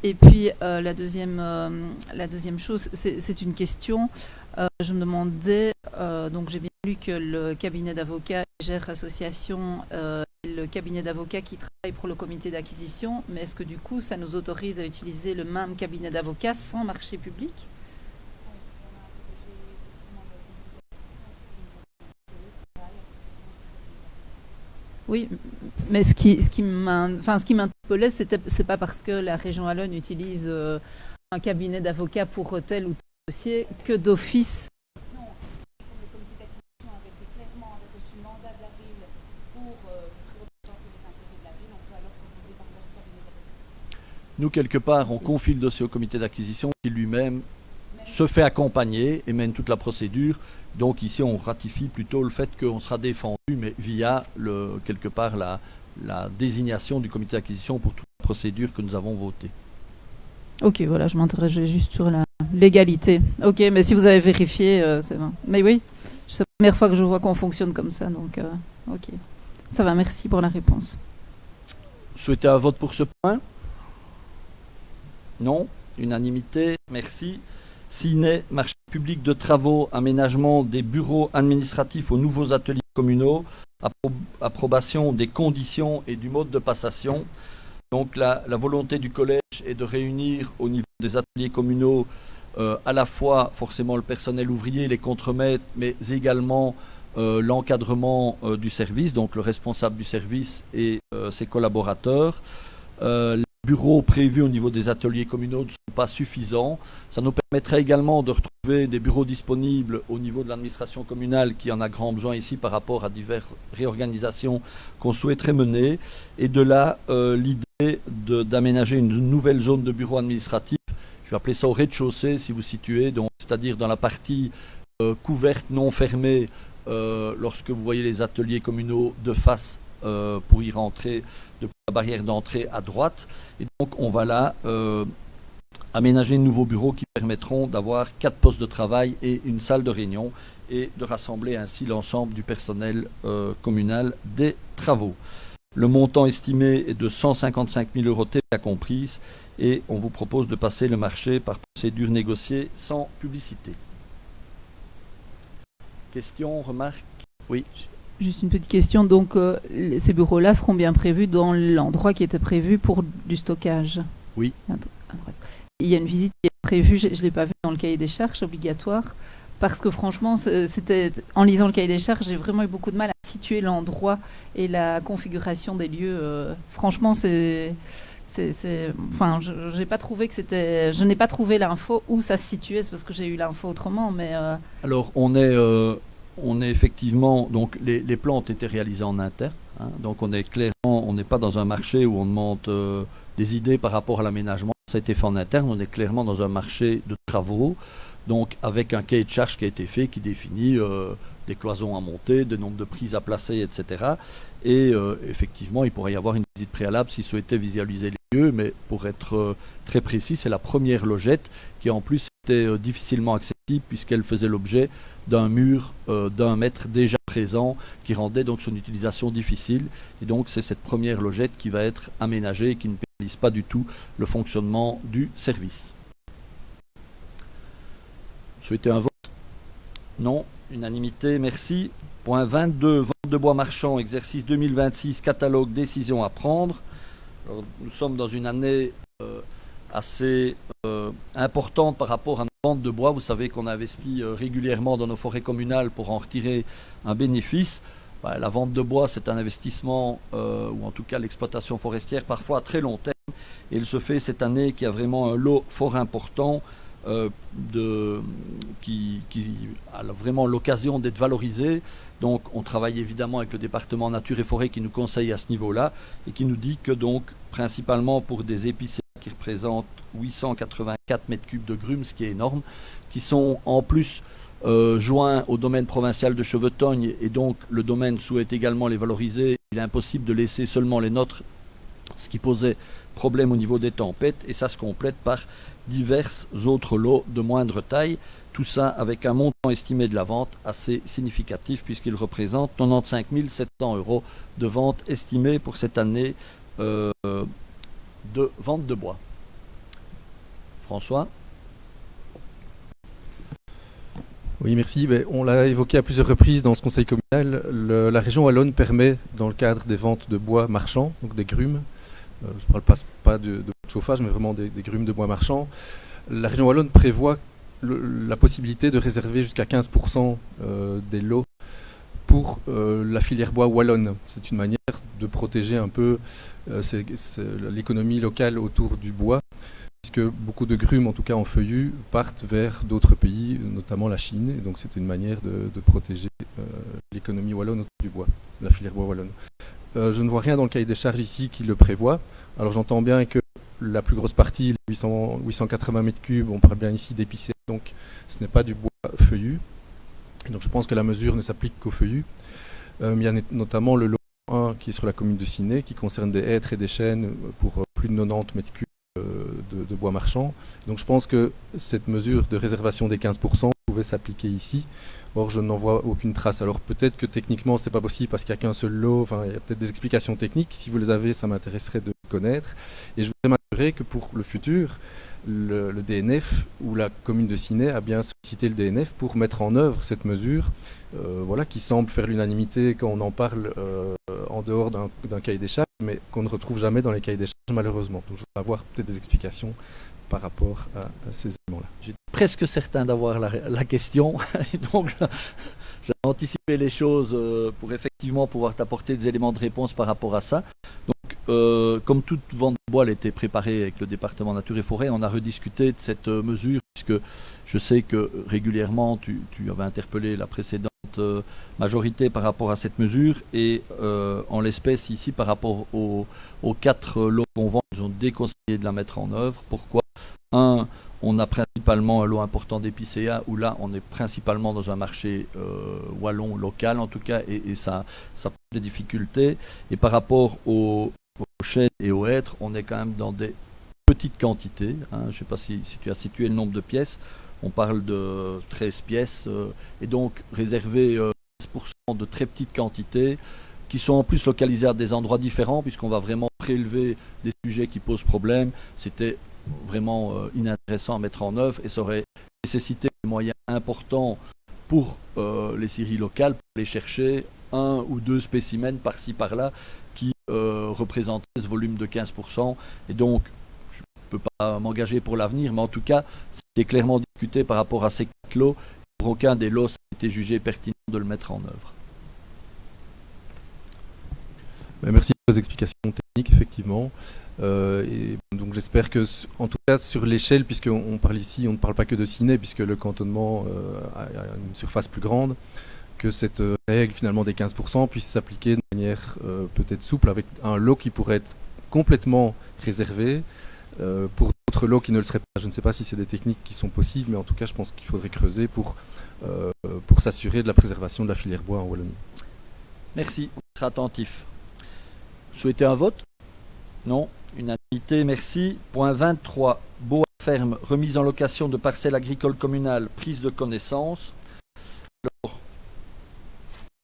Et puis la deuxième chose, c'est une question. Je me demandais, donc j'ai bien lu que le cabinet d'avocats gère association, le cabinet d'avocats qui travaille pour le comité d'acquisition, mais est-ce que du coup ça nous autorise à utiliser le même cabinet d'avocats sans marché public ? Oui, mais ce qui m'interpellait, c'est pas parce que la région Wallonne utilise un cabinet d'avocats pour tel ou tel dossier que d'office. Non, le comité d'acquisition avait été clairement reçu mandat de la ville pour représenter les intérêts de la ville, on peut alors procéder par leur cabinet d'avocats. Nous, quelque part, on confie le dossier au comité d'acquisition qui lui-même se fait accompagner et mène toute la procédure. Donc ici, on ratifie plutôt le fait qu'on sera défendu, mais via quelque part la désignation du comité d'acquisition pour toute la procédure que nous avons votée. Ok, voilà, je m'interrogeais juste sur la légalité. Ok, mais si vous avez vérifié, c'est bon. Mais oui, c'est la première fois que je vois qu'on fonctionne comme ça, donc ok. Ça va, merci pour la réponse. Souhaitez un vote pour ce point ? Non ? Unanimité, merci. Ciney, marché public de travaux, aménagement des bureaux administratifs aux nouveaux ateliers communaux, approbation des conditions et du mode de passation. Donc la volonté du collège est de réunir au niveau des ateliers communaux à la fois forcément le personnel ouvrier, les contremaîtres, mais également l'encadrement du service, donc le responsable du service et ses collaborateurs. Les bureaux prévus au niveau des ateliers communaux ne sont pas suffisants. Ça nous permettrait également de retrouver des bureaux disponibles au niveau de l'administration communale qui en a grand besoin ici par rapport à diverses réorganisations qu'on souhaiterait mener. Et de là, l'idée d'aménager une nouvelle zone de bureaux administratifs, je vais appeler ça au rez-de-chaussée si vous situez, c'est-à-dire dans la partie couverte, non fermée, lorsque vous voyez les ateliers communaux de face pour y rentrer depuis la barrière d'entrée à droite. Et donc on va là aménager de nouveaux bureaux qui permettront d'avoir 4 postes de travail et une salle de réunion et de rassembler ainsi l'ensemble du personnel communal des travaux. Le montant estimé est de 155 000 € TVA comprise et on vous propose de passer le marché par procédure négociée sans publicité. Questions, remarques ? Oui. Juste une petite question, donc ces bureaux-là seront bien prévus dans l'endroit qui était prévu pour du stockage ? Oui. Il y a une visite qui est prévue, je ne l'ai pas vue dans le cahier des charges obligatoire, parce que franchement, en lisant le cahier des charges, j'ai vraiment eu beaucoup de mal à situer l'endroit et la configuration des lieux. Franchement, je n'ai pas trouvé l'info où ça se situait, c'est parce que j'ai eu l'info autrement, mais... Alors, on est on est effectivement, donc les plans ont été réalisés en interne, hein, donc on n'est pas dans un marché où on demande des idées par rapport à l'aménagement, ça a été fait en interne, on est clairement dans un marché de travaux, donc avec un cahier de charge qui a été fait, qui définit des cloisons à monter, de nombre de prises à placer, etc. Et effectivement, il pourrait y avoir une visite préalable s'ils souhaitaient visualiser les lieux, mais pour être très précis, c'est la première logette qui en plus était difficilement accessible puisqu'elle faisait l'objet d'un mur d'1 mètre déjà présent qui rendait donc son utilisation difficile. Et donc c'est cette première logette qui va être aménagée et qui ne pénalise pas du tout le fonctionnement du service. Vous souhaitez un vote? Non. Unanimité, merci. Point 22, vente de bois marchand, exercice 2026, catalogue, décision à prendre. Alors, nous sommes dans une année assez importante par rapport à nos ventes de bois. Vous savez qu'on investit régulièrement dans nos forêts communales pour en retirer un bénéfice. La vente de bois, c'est un investissement, ou en tout cas l'exploitation forestière, parfois à très long terme. Et il se fait cette année qu'il y a vraiment un lot fort important qui a vraiment l'occasion d'être valorisé. Donc on travaille évidemment avec le département Nature et Forêt qui nous conseille à ce niveau-là et qui nous dit que donc principalement pour des épicéas qui représentent 884 mètres cubes de grumes, ce qui est énorme, qui sont en plus joints au domaine provincial de Chevetogne et donc le domaine souhaite également les valoriser. Il est impossible de laisser seulement les nôtres, ce qui posait problème au niveau des tempêtes, et ça se complète par divers autres lots de moindre taille, tout ça avec un montant estimé de la vente assez significatif puisqu'il représente 95 700 € de vente estimée pour cette année de vente de bois. François? Oui, merci. On l'a évoqué à plusieurs reprises dans ce conseil communal. La région wallonne permet, dans le cadre des ventes de bois marchand, donc des grumes, je ne parle pas de chauffage, mais vraiment des grumes de bois marchand, la région wallonne prévoit la possibilité de réserver jusqu'à 15% des lots pour la filière bois wallonne. C'est une manière de protéger un peu l'économie locale autour du bois, puisque beaucoup de grumes, en tout cas en feuillus, partent vers d'autres pays, notamment la Chine. Et donc c'est une manière de protéger l'économie wallonne autour du bois, la filière bois wallonne. Je ne vois rien dans le cahier des charges ici qui le prévoit. Alors j'entends bien que la plus grosse partie, les 880 mètres cubes, on parle bien ici d'épicéas, donc ce n'est pas du bois feuillu. Donc je pense que la mesure ne s'applique qu'aux feuillus. Il y a notamment le lot 1 qui est sur la commune de Ciney, qui concerne des hêtres et des chênes pour plus de 90 mètres cubes de bois marchand. Donc je pense que cette mesure de réservation des 15% pouvait s'appliquer ici. Or, je n'en vois aucune trace. Alors peut-être que techniquement, ce n'est pas possible parce qu'il n'y a qu'un seul lot. Enfin, il y a peut-être des explications techniques. Si vous les avez, ça m'intéresserait de les connaître. Et je voudrais m'assurer que pour le futur, le DNF ou la commune de Ciney a bien sollicité le DNF pour mettre en œuvre cette mesure, qui semble faire l'unanimité quand on en parle en dehors d'un cahier des charges, mais qu'on ne retrouve jamais dans les cahiers des charges, malheureusement. Donc je voudrais avoir peut-être des explications par rapport à ces éléments-là. J'étais presque certain d'avoir la question, et donc j'ai anticipé les choses pour effectivement pouvoir t'apporter des éléments de réponse par rapport à ça. Donc, comme toute vente de bois, elle a été préparée avec le département Nature et Forêt, on a rediscuté de cette mesure, puisque je sais que régulièrement tu avais interpellé la précédente majorité par rapport à cette mesure, et en l'espèce ici par rapport aux 4 lots qu'on vend, ils ont déconseillé de la mettre en œuvre. Pourquoi? On a principalement un lot important d'épicéas où là on est principalement dans un marché wallon local en tout cas, et ça pose des difficultés. Et par rapport aux chênes et aux hêtres, on est quand même dans des petites quantités, hein. Je ne sais pas si tu as situé le nombre de pièces, on parle de 13 pièces, et donc réserver 15% de très petites quantités qui sont en plus localisées à des endroits différents puisqu'on va vraiment prélever des sujets qui posent problème. C'était vraiment inintéressant à mettre en œuvre et ça aurait nécessité des moyens importants pour les scieries locales pour aller chercher 1 ou 2 spécimens par-ci par-là qui représentaient ce volume de 15%. Et donc je ne peux pas m'engager pour l'avenir, mais en tout cas c'était clairement discuté par rapport à ces 4 lots. Pour aucun des lots a été jugé pertinent de le mettre en œuvre. Merci pour les explications techniques, effectivement. Et donc j'espère que, en tout cas sur l'échelle, puisqu'on parle ici, on ne parle pas que de Ciney, puisque le cantonnement a une surface plus grande. que cette règle finalement des 15% puisse s'appliquer de manière peut-être souple, avec un lot qui pourrait être complètement réservé pour d'autres lots qui ne le seraient pas. Je ne sais pas si c'est des techniques qui sont possibles, mais en tout cas je pense qu'il faudrait creuser pour s'assurer de la préservation de la filière bois en Wallonie. Merci, on sera attentif. Vous souhaitez un vote? Non. Unanimité, merci. Point 23, Bois ferme, remise en location de parcelles agricoles communales, prise de connaissance.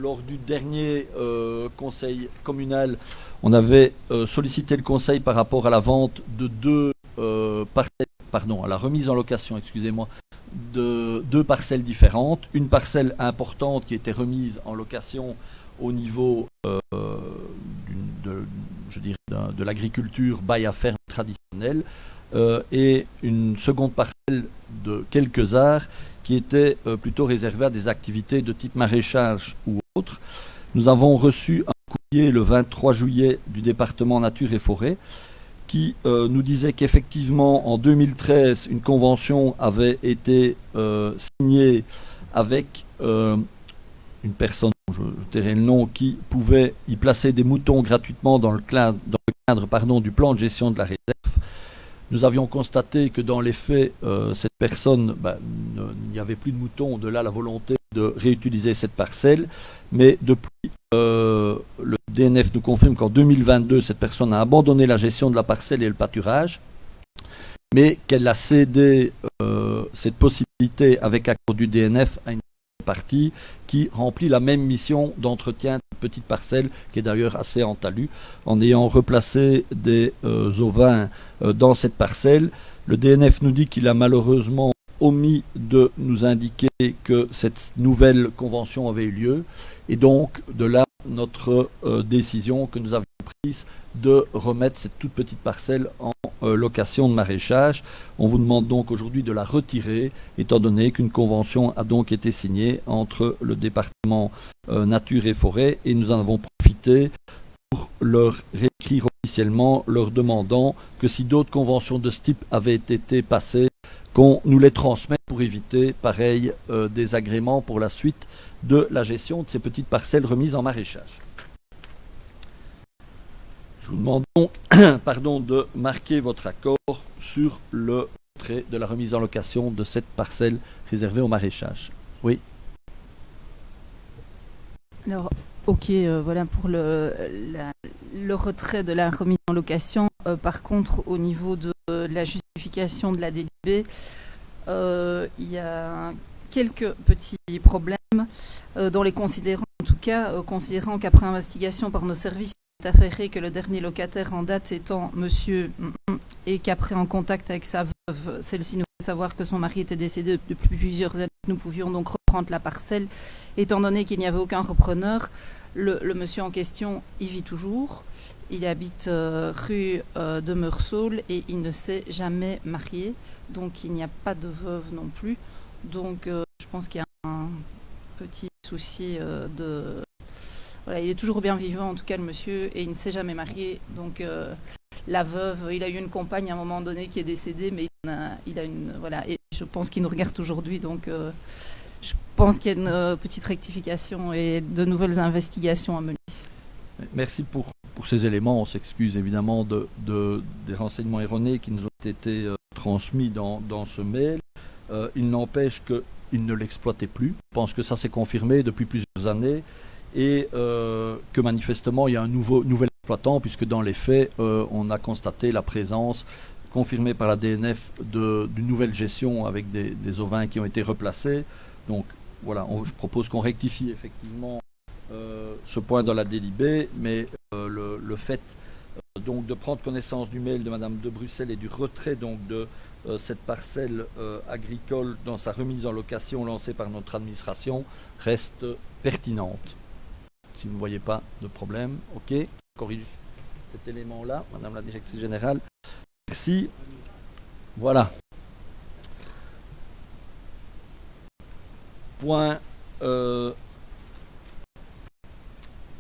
Lors du dernier conseil communal, on avait sollicité le conseil par rapport à la vente de deux parcelles, pardon, à la remise en location, excusez-moi, de deux parcelles différentes. Une parcelle importante qui était remise en location au niveau de l'agriculture bail à ferme traditionnelle et une seconde parcelle de quelques arts qui était plutôt réservée à des activités de type maraîchage ou autre. Nous avons reçu un courrier le 23 juillet du département Nature et Forêt qui nous disait qu'effectivement en 2013 une convention avait été signée avec une personne, je tairai le nom, qui pouvait y placer des moutons gratuitement dans le cadre du plan de gestion de la réserve. Nous avions constaté que dans les faits, cette personne, il n'y avait plus de moutons, de là la volonté de réutiliser cette parcelle. Mais depuis, le DNF nous confirme qu'en 2022, cette personne a abandonné la gestion de la parcelle et le pâturage, mais qu'elle a cédé cette possibilité avec accord du DNF à une partie qui remplit la même mission d'entretien de petite parcelle, qui est d'ailleurs assez en talus, en ayant replacé des ovins dans cette parcelle. Le DNF nous dit qu'il a malheureusement omis de nous indiquer que cette nouvelle convention avait eu lieu, et donc de là notre décision que nous avions prise de remettre cette toute petite parcelle en location de maraîchage. On vous demande donc aujourd'hui de la retirer, étant donné qu'une convention a donc été signée entre le département Nature et Forêt, et nous en avons profité pour leur réécrire officiellement, leur demandant que si d'autres conventions de ce type avaient été passées, qu'on nous les transmette pour éviter pareil désagréments pour la suite de la gestion de ces petites parcelles remises en maraîchage. Je vous demande donc de marquer votre accord sur le retrait de la remise en location de cette parcelle réservée au maraîchage. Oui. Alors, ok, voilà pour le retrait de la remise en location. Par contre, au niveau de la justification de la délibérée, il y a quelques petits problèmes dans les considérants, en tout cas, considérant qu'après investigation par nos services, il est avéré que le dernier locataire en date étant monsieur et qu'après en contact avec sa veuve, celle-ci nous fait savoir que son mari était décédé depuis plusieurs années. Nous pouvions donc reprendre la parcelle, étant donné qu'il n'y avait aucun repreneur. Le monsieur en question y vit toujours. Il habite rue de Meursault et il ne s'est jamais marié. Donc il n'y a pas de veuve non plus. Donc je pense qu'il y a un petit souci de... Voilà, il est toujours bien vivant en tout cas le monsieur et il ne s'est jamais marié. Donc la veuve, il a eu une compagne à un moment donné qui est décédée, mais il a une... Voilà, et je pense qu'il nous regarde aujourd'hui. Donc je pense qu'il y a une petite rectification et de nouvelles investigations à mener. Merci pour ces éléments. On s'excuse évidemment des renseignements erronés qui nous ont été transmis dans ce mail. Il n'empêche qu'il ne l'exploitait plus. Je pense que ça s'est confirmé depuis plusieurs années et que manifestement il y a un nouvel exploitant, puisque dans les faits on a constaté la présence confirmée par la DNF d'une nouvelle gestion avec des ovins qui ont été replacés. Donc voilà, je propose qu'on rectifie effectivement ce point dans la délibérée, mais le fait donc de prendre connaissance du mail de Madame de Bruxelles et du retrait donc de cette parcelle agricole dans sa remise en location lancée par notre administration reste pertinente. Si vous ne voyez pas de problème, ok, corrige cet élément-là, Madame la Directrice Générale. Merci. Voilà. Point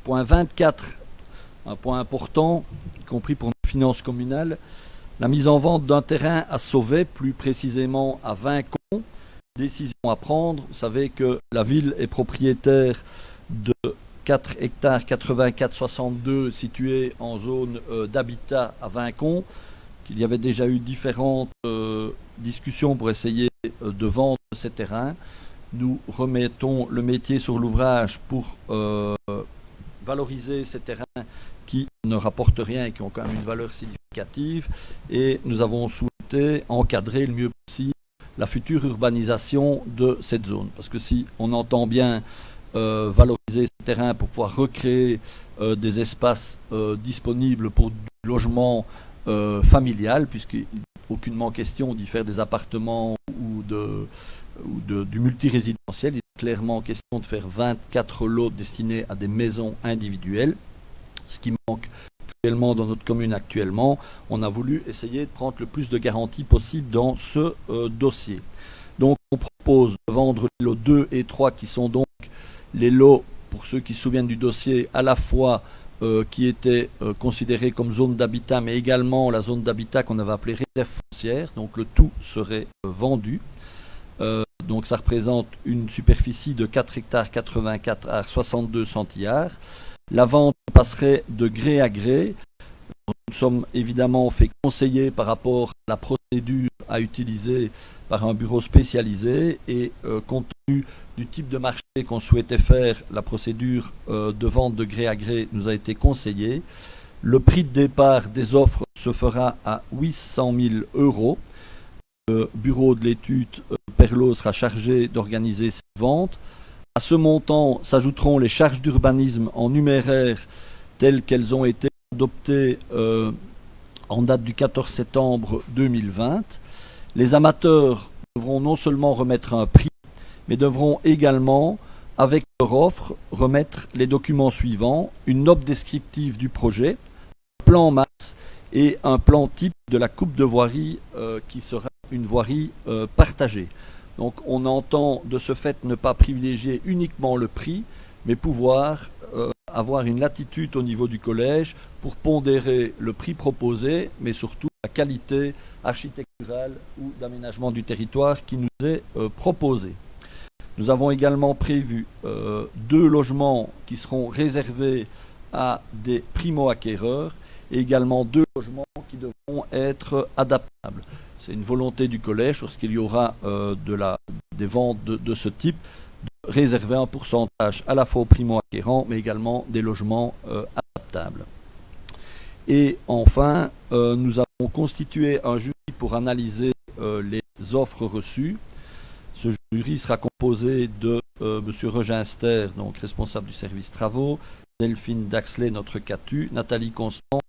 24, un point important, y compris pour nos finances communales, la mise en vente d'un terrain à Sauvet, plus précisément à Vincon, décision à prendre. Vous savez que la ville est propriétaire de 4 hectares 84,62 situés en zone d'habitat à Vincon, qu'il y avait déjà eu différentes discussions pour essayer de vendre ces terrains. Nous remettons le métier sur l'ouvrage pour valoriser ces terrains qui ne rapportent rien et qui ont quand même une valeur significative. Et nous avons souhaité encadrer le mieux possible la future urbanisation de cette zone. Parce que si on entend bien valoriser ces terrains pour pouvoir recréer des espaces disponibles pour du logement familial, puisqu'il n'est aucunement question d'y faire des appartements ou du multirésidentiel, il est clairement question de faire 24 lots destinés à des maisons individuelles, ce qui manque actuellement dans notre commune actuellement. On a voulu essayer de prendre le plus de garanties possible dans ce dossier. Donc on propose de vendre les lots 2 et 3 qui sont donc les lots, pour ceux qui se souviennent du dossier, à la fois qui étaient considérés comme zone d'habitat, mais également la zone d'habitat qu'on avait appelée réserve foncière. Donc le tout serait vendu. Donc ça représente une superficie de 4 hectares 84 à 62 centillards. La vente passerait de gré à gré. Nous sommes évidemment fait conseiller par rapport à la procédure à utiliser par un bureau spécialisé et compte tenu du type de marché qu'on souhaitait faire, la procédure de vente de gré à gré nous a été conseillée. Le prix de départ des offres se fera à 800 000 €. Le bureau de l'étude Perlot sera chargé d'organiser cette vente. À ce montant s'ajouteront les charges d'urbanisme en numéraire telles qu'elles ont été adoptées en date du 14 septembre 2020. Les amateurs devront non seulement remettre un prix, mais devront également, avec leur offre, remettre les documents suivants: une note descriptive du projet, un plan masse et un plan type de la coupe de voirie qui sera une voirie partagée. Donc on entend de ce fait ne pas privilégier uniquement le prix, mais pouvoir avoir une latitude au niveau du collège pour pondérer le prix proposé, mais surtout la qualité architecturale ou d'aménagement du territoire qui nous est proposée. Nous avons également prévu 2 logements qui seront réservés à des primo-acquéreurs et également 2 logements qui devront être adaptables. C'est une volonté du collège, lorsqu'il y aura des ventes de ce type, de réserver un pourcentage à la fois aux primo-acquérants, mais également des logements adaptables. Et enfin, nous avons constitué un jury pour analyser les offres reçues. Ce jury sera composé de M. Reginster, donc responsable du service travaux, Delphine Daxley, notre CATU, Nathalie Constant,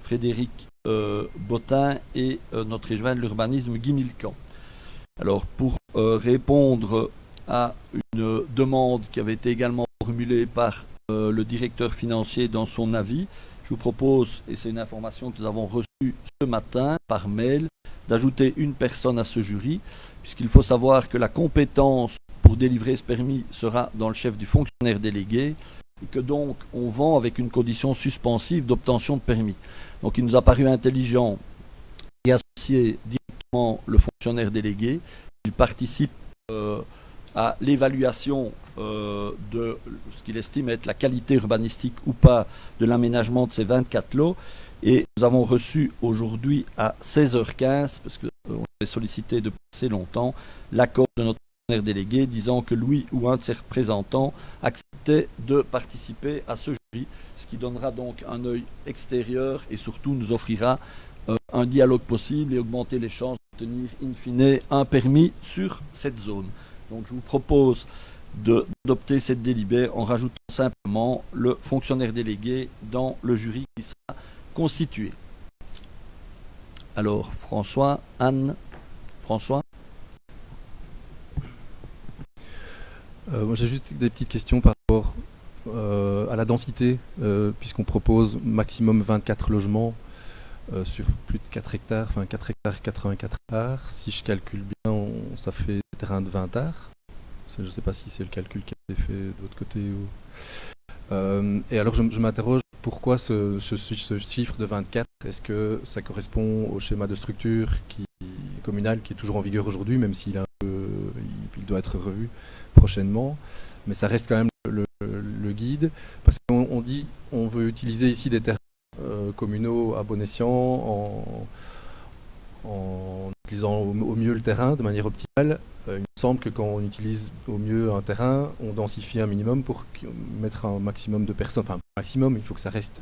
Frédéric Bottin et notre échevin de l'urbanisme Guy Milcan. Alors pour répondre à une demande qui avait été également formulée par le directeur financier dans son avis, je vous propose, et c'est une information que nous avons reçue ce matin par mail, d'ajouter une personne à ce jury, puisqu'il faut savoir que la compétence pour délivrer ce permis sera dans le chef du fonctionnaire délégué, et que donc on vend avec une condition suspensive d'obtention de permis. Donc il nous a paru intelligent d'y associer directement le fonctionnaire délégué. Il participe à l'évaluation de ce qu'il estime être la qualité urbanistique ou pas de l'aménagement de ces 24 lots. Et nous avons reçu aujourd'hui à 16h15, parce qu'on avait sollicité depuis assez longtemps, l'accord de notre fonctionnaire délégué disant que lui ou un de ses représentants acceptait de participer à ce jury, ce qui donnera donc un œil extérieur et surtout nous offrira un dialogue possible et augmenter les chances d'obtenir in fine un permis sur cette zone. Donc je vous propose d'adopter cette délibée en rajoutant simplement le fonctionnaire délégué dans le jury qui sera constitué. Alors François, Anne, François. Moi j'ai juste des petites questions par rapport à la densité, puisqu'on propose maximum 24 logements sur plus de 4 hectares, enfin 4 hectares 84 arts. Si je calcule bien, ça fait des terrains de 20 arts. Je ne sais pas si c'est le calcul qui a été fait de l'autre côté. Et alors je m'interroge, pourquoi ce chiffre de 24? Est-ce que ça correspond au schéma de structure communal qui est toujours en vigueur aujourd'hui, même s'il doit être revu prochainement, mais ça reste quand même le guide, parce qu'on dit on veut utiliser ici des terrains communaux à bon escient en utilisant au mieux le terrain de manière optimale. Il me semble que quand on utilise au mieux un terrain, on densifie un minimum pour mettre un maximum de personnes. Enfin, un maximum, il faut que ça reste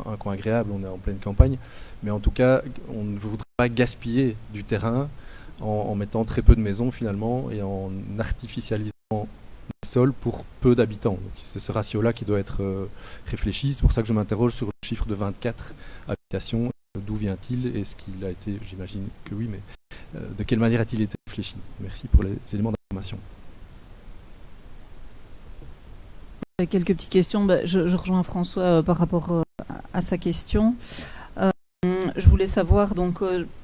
un coin agréable, on est en pleine campagne. Mais en tout cas, on ne voudrait pas gaspiller du terrain en mettant très peu de maisons finalement et en artificialisant le sol pour peu d'habitants. Donc c'est ce ratio-là qui doit être réfléchi. C'est pour ça que je m'interroge sur le chiffre de 24 habitations. D'où vient-il? Est-ce qu'il a été, j'imagine que oui, mais de quelle manière a-t-il été réfléchi? Merci pour les éléments d'information. Quelques petites questions. Je rejoins François par rapport à sa question. Je voulais savoir, donc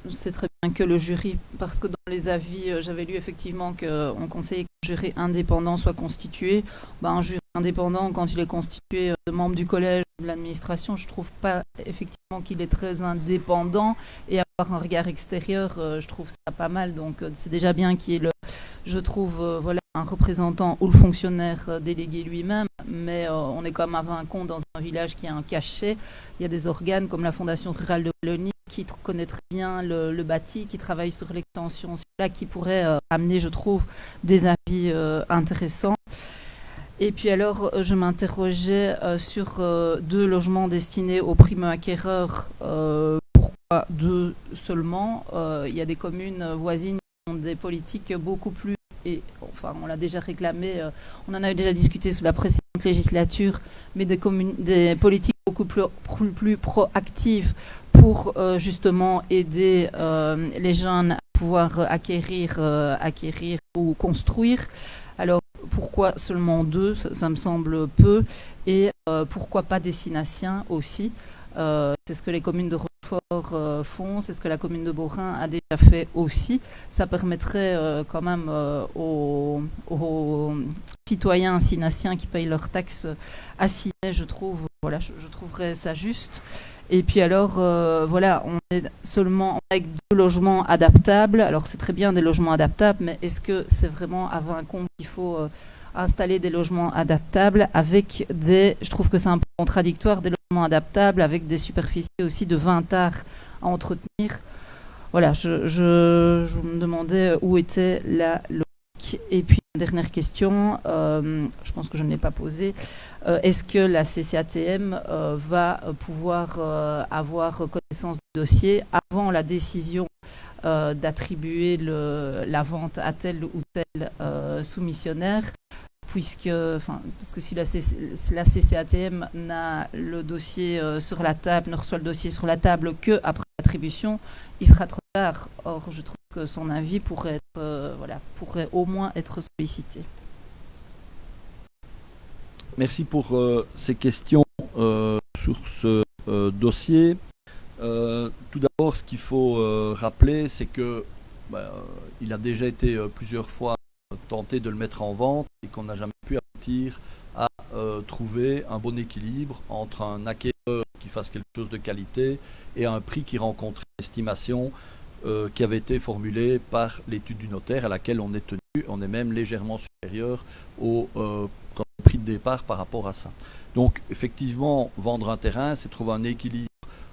c'est très bien que le jury, parce que dans les avis, j'avais lu effectivement qu'on conseillait qu'un jury indépendant soit constitué. Un jury indépendant, quand il est constitué de membres du collège ou de l'administration, je trouve pas effectivement qu'il est très indépendant, et avoir un regard extérieur, je trouve ça pas mal. Donc c'est déjà bien qu'il y ait je trouve un représentant ou le fonctionnaire délégué lui-même, mais on est quand même à Vincon, dans un village qui a un cachet. Il y a des organes comme la Fondation Rurale de Wallonie qui connaît très bien le bâti, qui travaille sur l'extension, là qui pourrait amener, je trouve, des avis intéressants. Et puis alors, je m'interrogeais sur 2 logements destinés aux primo-acquéreurs. Pourquoi 2 seulement? Il y a des communes voisines qui ont des politiques beaucoup plus... Et, enfin, on l'a déjà réclamé, on en avait déjà discuté sous la précédente législature, mais des politiques beaucoup plus proactives pour justement aider les jeunes à pouvoir acquérir ou construire. Alors, pourquoi seulement 2? Ça me semble peu. Et pourquoi pas des Sinassiens aussi? C'est ce que les communes de Rochefort font, c'est ce que la commune de Beaurain a déjà fait aussi. Ça permettrait quand même aux citoyens sinassiens qui payent leurs taxes à Sinay, je trouve. Voilà, je trouverais ça juste. Et puis alors, on est seulement avec 2 logements adaptables. Alors c'est très bien des logements adaptables, mais est-ce que c'est vraiment à Vincon qu'il faut installer des logements adaptables avec je trouve que c'est un peu contradictoire, des logements adaptables avec des superficies aussi de 20 arts à entretenir. Voilà, je me demandais où était la logique. Et puis, dernière question, je pense que je ne l'ai pas posée. Est-ce que la CCATM va pouvoir avoir connaissance du dossier avant la décision d'attribuer la vente à tel ou tel soumissionnaire, parce que si la CCATM n'a le dossier sur la table, ne reçoit le dossier sur la table que après l'attribution, il sera trop tard. Or, je trouve que son avis pourrait au moins être sollicité. Merci pour ces questions sur ce dossier. Tout d'abord, ce qu'il faut rappeler, c'est que il a déjà été plusieurs fois tenté de le mettre en vente et qu'on n'a jamais pu aboutir à trouver un bon équilibre entre un acquéreur qui fasse quelque chose de qualité et un prix qui rencontrait l'estimation qui avait été formulée par l'étude du notaire à laquelle on est tenu. On est même légèrement supérieur au prix de départ par rapport à ça. Donc effectivement, vendre un terrain, c'est trouver un équilibre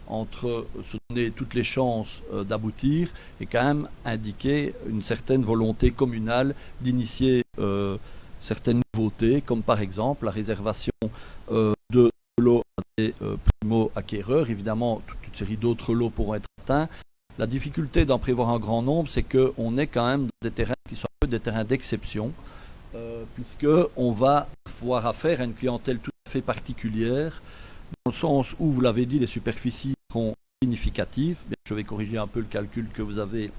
entre se donner toutes les chances d'aboutir et quand même indiquer une certaine volonté communale d'initier certaines nouveautés, comme par exemple la réservation de lots à des primo-acquéreurs. Évidemment, toute une série d'autres lots pourront être atteints. La difficulté d'en prévoir un grand nombre, c'est qu'on est quand même dans des terrains qui sont un peu des terrains d'exception, puisqu'on va avoir affaire à une clientèle tout à fait particulière, dans le sens où, vous l'avez dit, les superficies seront significatives. Je vais corriger un peu le calcul que vous avez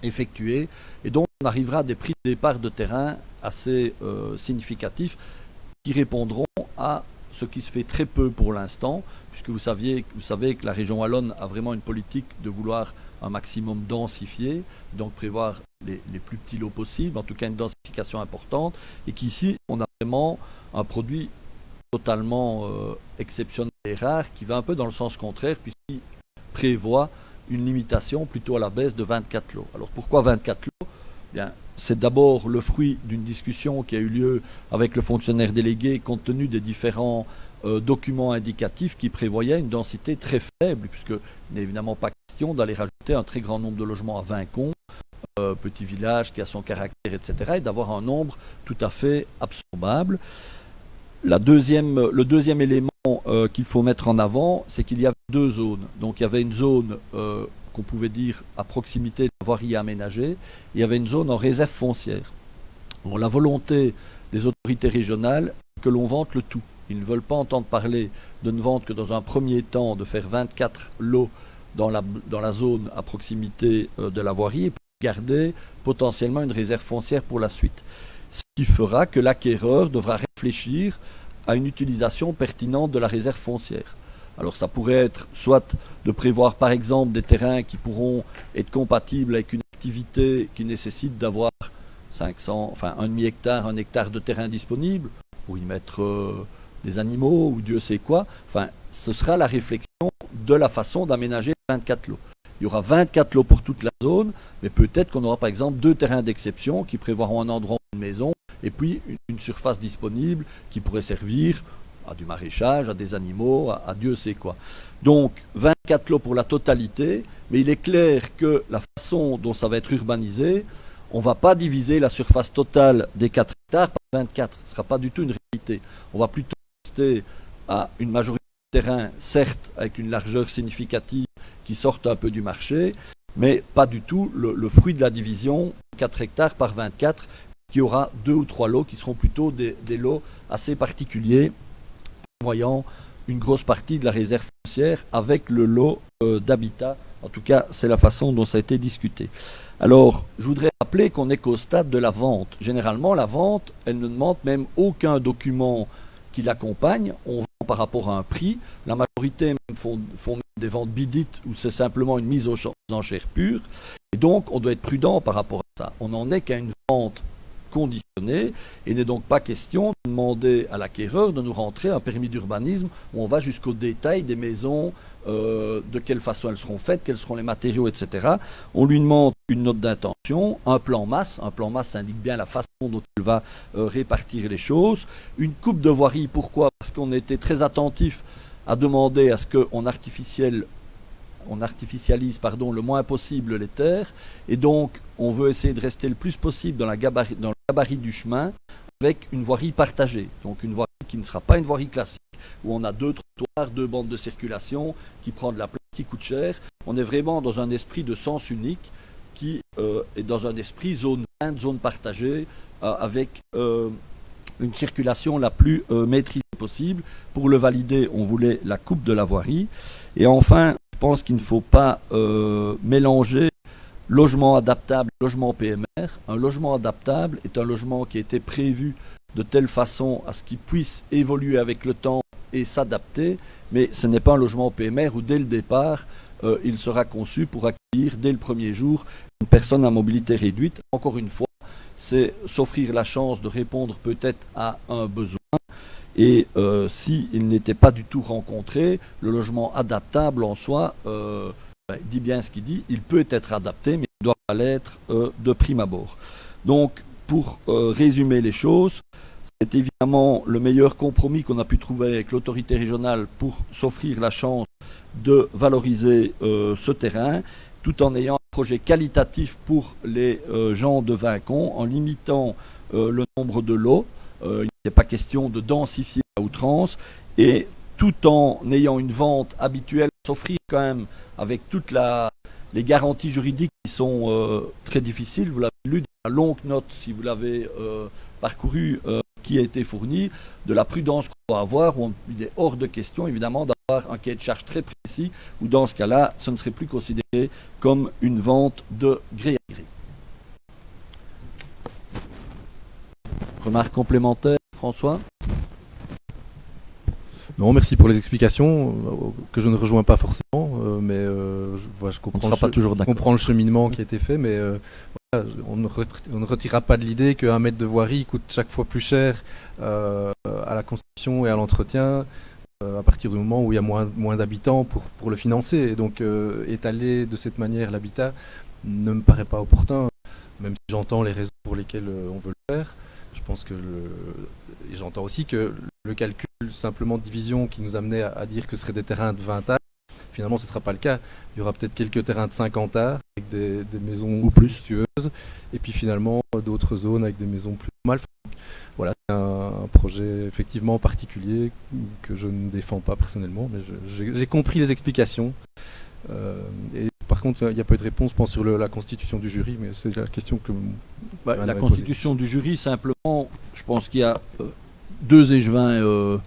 effectué. Et donc, on arrivera à des prix de départ de terrain assez significatifs qui répondront à ce qui se fait très peu pour l'instant, puisque vous savez que la région wallonne a vraiment une politique de vouloir un maximum densifier, donc prévoir les plus petits lots possibles, en tout cas une densification importante, et qu'ici, on a vraiment un produit totalement exceptionnel et rare qui va un peu dans le sens contraire, puisqu'il prévoit une limitation plutôt à la baisse de 24 lots. Alors pourquoi 24 lots ? Bien, c'est d'abord le fruit d'une discussion qui a eu lieu avec le fonctionnaire délégué compte tenu des différents documents indicatifs qui prévoyaient une densité très faible, puisqu'il n'est évidemment pas question d'aller rajouter un très grand nombre de logements à Vincon, petit village qui a son caractère, etc., et d'avoir un nombre tout à fait absorbable. Le deuxième élément qu'il faut mettre en avant, c'est qu'il y avait deux zones. Donc il y avait une zone qu'on pouvait dire à proximité de la voirie aménagée, il y avait une zone en réserve foncière. Bon, la volonté des autorités régionales, c'est que l'on vante le tout. Ils ne veulent pas entendre parler de ne vendre que dans un premier temps, de faire 24 lots dans la zone à proximité de la voirie et pour garder potentiellement une réserve foncière pour la suite. Ce qui fera que l'acquéreur devra réfléchir à une utilisation pertinente de la réserve foncière. Alors ça pourrait être soit de prévoir par exemple des terrains qui pourront être compatibles avec une activité qui nécessite d'avoir 1 demi-hectare, 1 hectare de terrain disponible, pour y mettre des animaux ou Dieu sait quoi. Enfin, ce sera la réflexion de la façon d'aménager 24 lots. Il y aura 24 lots pour toute la zone, mais peut-être qu'on aura par exemple 2 terrains d'exception qui prévoiront un endroit, une maison, et puis une surface disponible qui pourrait servir à du maraîchage, à des animaux, à Dieu sait quoi. Donc 24 lots pour la totalité, mais il est clair que la façon dont ça va être urbanisé, on ne va pas diviser la surface totale des 4 hectares par 24. Ce ne sera pas du tout une réalité. On va plutôt rester à une majorité de terrain, certes avec une largeur significative qui sorte un peu du marché, mais pas du tout le fruit de la division 4 hectares par 24, qui aura 2 ou 3 lots qui seront plutôt des lots assez particuliers, voyant une grosse partie de la réserve foncière avec le lot d'habitat. En tout cas, c'est la façon dont ça a été discuté. Alors, je voudrais rappeler qu'on n'est qu'au stade de la vente. Généralement, la vente, elle ne demande même aucun document qui l'accompagne. On vend par rapport à un prix. La majorité même font des ventes bidites où c'est simplement une mise aux enchères pure. Et donc, on doit être prudent par rapport à ça. On n'en est qu'à une vente conditionnée et il n'est donc pas question de demander à l'acquéreur de nous rentrer un permis d'urbanisme où on va jusqu'au détail des maisons, de quelle façon elles seront faites, quels seront les matériaux, etc. On lui demande une note d'intention, un plan masse. Un plan masse indique bien la façon dont il va répartir les choses. Une coupe de voirie, pourquoi? Parce qu'on a été très attentif à demander à ce qu'on artificialise le moins possible les terres, et donc on veut essayer de rester le plus possible dans le gabarit du chemin avec une voirie partagée, donc une voirie qui ne sera pas une voirie classique où on a 2 trottoirs, 2 bandes de circulation qui prend de la place, qui coûte cher. On est vraiment dans un esprit de sens unique qui est dans un esprit zone 20, zone partagée, avec une circulation la plus maîtrisée possible. Pour le valider, on voulait la coupe de la voirie. Et enfin, je pense qu'il ne faut pas mélanger logement adaptable et logement PMR. Un logement adaptable est un logement qui a été prévu de telle façon à ce qu'il puisse évoluer avec le temps et s'adapter, mais ce n'est pas un logement PMR où dès le départ, il sera conçu pour accueillir dès le premier jour une personne à mobilité réduite. Encore une fois, c'est s'offrir la chance de répondre peut-être à un besoin. Et s'il n'était pas du tout rencontré, le logement adaptable en soi, dit bien ce qu'il dit, il peut être adapté, mais il ne doit pas l'être de prime abord. Donc, pour résumer les choses, c'est évidemment le meilleur compromis qu'on a pu trouver avec l'autorité régionale pour s'offrir la chance de valoriser ce terrain, tout en ayant un projet qualitatif pour les gens de Vincon, en limitant le nombre de lots. Il n'est pas question de densifier à outrance, et tout en ayant une vente habituelle, s'offrir quand même avec toutes les garanties juridiques qui sont très difficiles. Vous l'avez lu dans la longue note, si vous l'avez parcouru, qui a été fournie, de la prudence qu'on doit avoir, où il est hors de question évidemment d'avoir un cahier de charge très précis, où dans ce cas-là, ce ne serait plus considéré comme une vente de gré à gré. Remarque complémentaire, François? Non, merci pour les explications, que je ne rejoins pas forcément, mais je comprends le cheminement qui a été fait, mais voilà, on ne retirera pas de l'idée qu'un mètre de voirie coûte chaque fois plus cher à la construction et à l'entretien, à partir du moment où il y a moins d'habitants pour le financer. Et donc étaler de cette manière l'habitat ne me paraît pas opportun. même si j'entends les raisons pour lesquelles on veut le faire. Je pense que et j'entends aussi que le calcul simplement de division qui nous amenait à dire que ce seraient des terrains de 20 arts, finalement ce ne sera pas le cas. Il y aura peut-être quelques terrains de 50 arts avec des maisons ou plus luxueuses, et puis finalement d'autres zones avec des maisons plus normales. Voilà, c'est un projet effectivement particulier que je ne défends pas personnellement, mais j'ai compris les explications. Et par contre, il n'y a pas eu de réponse, je pense, sur la constitution du jury, mais c'est la question que... La constitution du jury, simplement, je pense qu'il y a deux échevins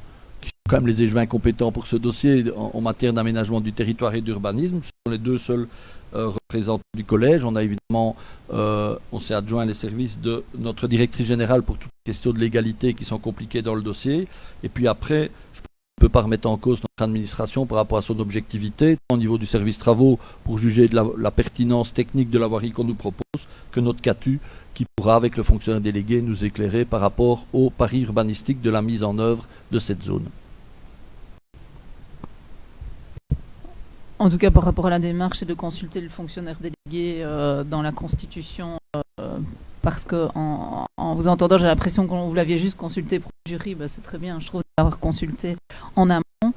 qui sont quand même les échevins compétents pour ce dossier en matière d'aménagement du territoire et d'urbanisme. Ce sont les deux seuls représentants du collège. On a évidemment, on s'est adjoint les services de notre directrice générale pour toutes les questions de légalité qui sont compliquées dans le dossier. Et puis après, je ne peux pas remettre en cause notre administration par rapport à son objectivité, tant au niveau du service travaux pour juger de la pertinence technique de la voirie qu'on nous propose, que notre CATU qui pourra, avec le fonctionnaire délégué, nous éclairer par rapport au pari urbanistique de la mise en œuvre de cette zone. En tout cas, par rapport à la démarche, c'est de consulter le fonctionnaire délégué dans la Constitution, parce que en vous entendant, j'ai l'impression que vous l'aviez juste consulté pour le jury. C'est très bien, je trouve, d'avoir consulté en amont.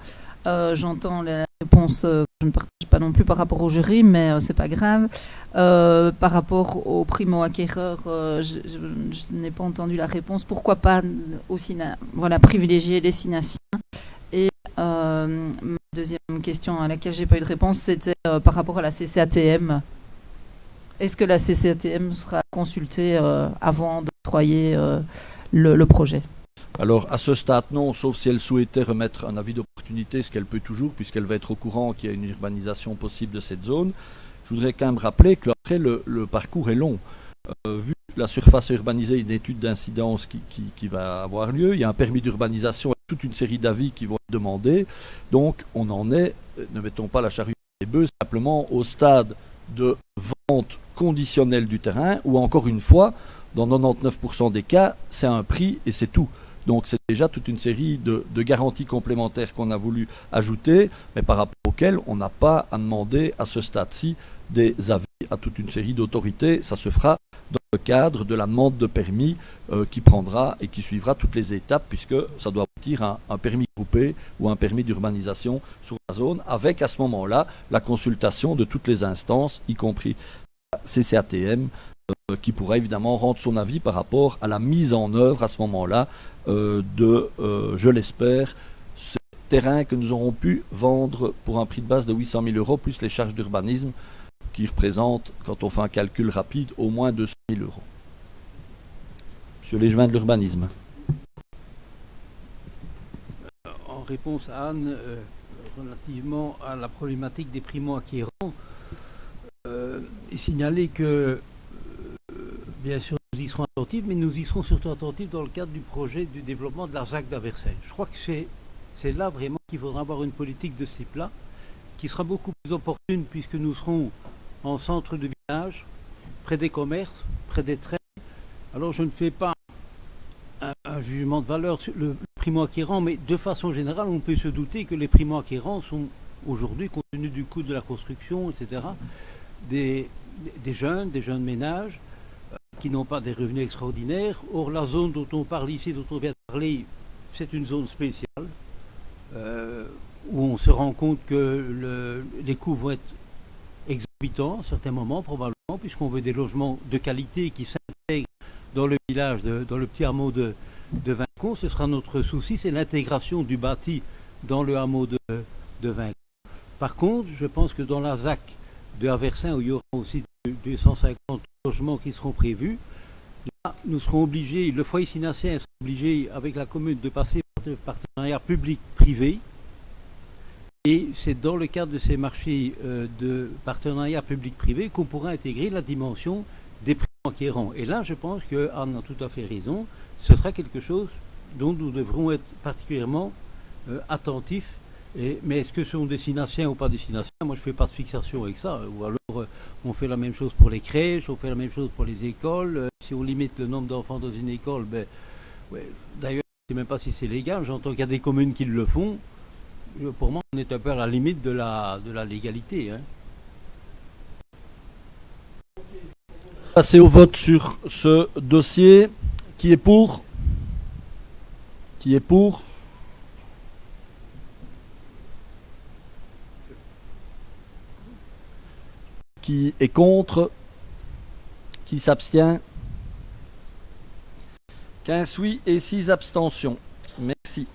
J'entends la réponse que je ne partage pas non plus par rapport au jury, mais c'est pas grave. Par rapport aux primo-acquéreurs, je n'ai pas entendu la réponse. Pourquoi pas aussi privilégier les Sinaciens? Et ma deuxième question à laquelle j'ai pas eu de réponse, c'était par rapport à la CCATM. Est-ce que la CCATM sera consultée avant d'octroyer le projet? Alors, à ce stade, non, sauf si elle souhaitait remettre un avis d'opportunité, ce qu'elle peut toujours, puisqu'elle va être au courant qu'il y a une urbanisation possible de cette zone. Je voudrais quand même rappeler que après, le parcours est long. Vu la surface urbanisée, une étude d'incidence qui va avoir lieu, il y a un permis d'urbanisation et toute une série d'avis qui vont être demandés. Donc, on en est, ne mettons pas la charrue dans les bœufs, simplement au stade de vente conditionnelle du terrain, où encore une fois, dans 99% des cas, c'est un prix et c'est tout. Donc c'est déjà toute une série de garanties complémentaires qu'on a voulu ajouter, mais par rapport auxquelles on n'a pas à demander à ce stade-ci des avis à toute une série d'autorités. Ça se fera dans le cadre de la demande de permis qui prendra et qui suivra toutes les étapes, puisque ça doit aboutir à un permis groupé ou un permis d'urbanisation sur la zone, avec à ce moment-là la consultation de toutes les instances, y compris la CCATM, qui pourra évidemment rendre son avis par rapport à la mise en œuvre à ce moment-là je l'espère, ce terrain que nous aurons pu vendre pour un prix de base de 800 000 €, plus les charges d'urbanisme qui représentent, quand on fait un calcul rapide, au moins 200 000 €. Monsieur Léchevin de l'urbanisme. En réponse à Anne, relativement à la problématique des primo-acquérants, signaler que bien sûr, nous y serons attentifs, mais nous y serons surtout attentifs dans le cadre du projet du développement de la ZAC d'Aversey. Je crois que c'est là vraiment qu'il faudra avoir une politique de ce type-là, qui sera beaucoup plus opportune puisque nous serons en centre de village, près des commerces, près des trains. Alors je ne fais pas un jugement de valeur sur le primo-acquérant, mais de façon générale, on peut se douter que les primo-acquérants sont aujourd'hui, compte tenu du coût de la construction, etc., des jeunes ménages, qui n'ont pas des revenus extraordinaires. Or, la zone dont on parle ici, dont on vient de parler, c'est une zone spéciale, où on se rend compte que les coûts vont être exorbitants à certains moments, probablement, puisqu'on veut des logements de qualité qui s'intègrent dans le village, dans le petit hameau de Vincon. Ce sera notre souci, c'est l'intégration du bâti dans le hameau de Vincon. Par contre, je pense que dans la ZAC de Aversin, où il y aura aussi 250 logements qui seront prévus, là, nous serons obligés, le foyer sinacien sera obligé avec la commune de passer par un partenariat public-privé, et c'est dans le cadre de ces marchés de partenariat public-privé qu'on pourra intégrer la dimension des primo-acquérants. Et là, je pense que Anne a tout à fait raison, ce sera quelque chose dont nous devrons être particulièrement attentifs. Mais est-ce que ce sont des Sinaciens ou pas des Sinaciens? Moi, je ne fais pas de fixation avec ça. Ou alors, on fait la même chose pour les crèches, on fait la même chose pour les écoles. Si on limite le nombre d'enfants dans une école, ouais. D'ailleurs, je ne sais même pas si c'est légal. J'entends qu'il y a des communes qui le font. Pour moi, on est un peu à la limite de la légalité. Hein. passer au vote sur ce dossier. Qui est pour? Qui est pour? Qui est contre? Qui s'abstient? 15 oui et 6 abstentions. Merci.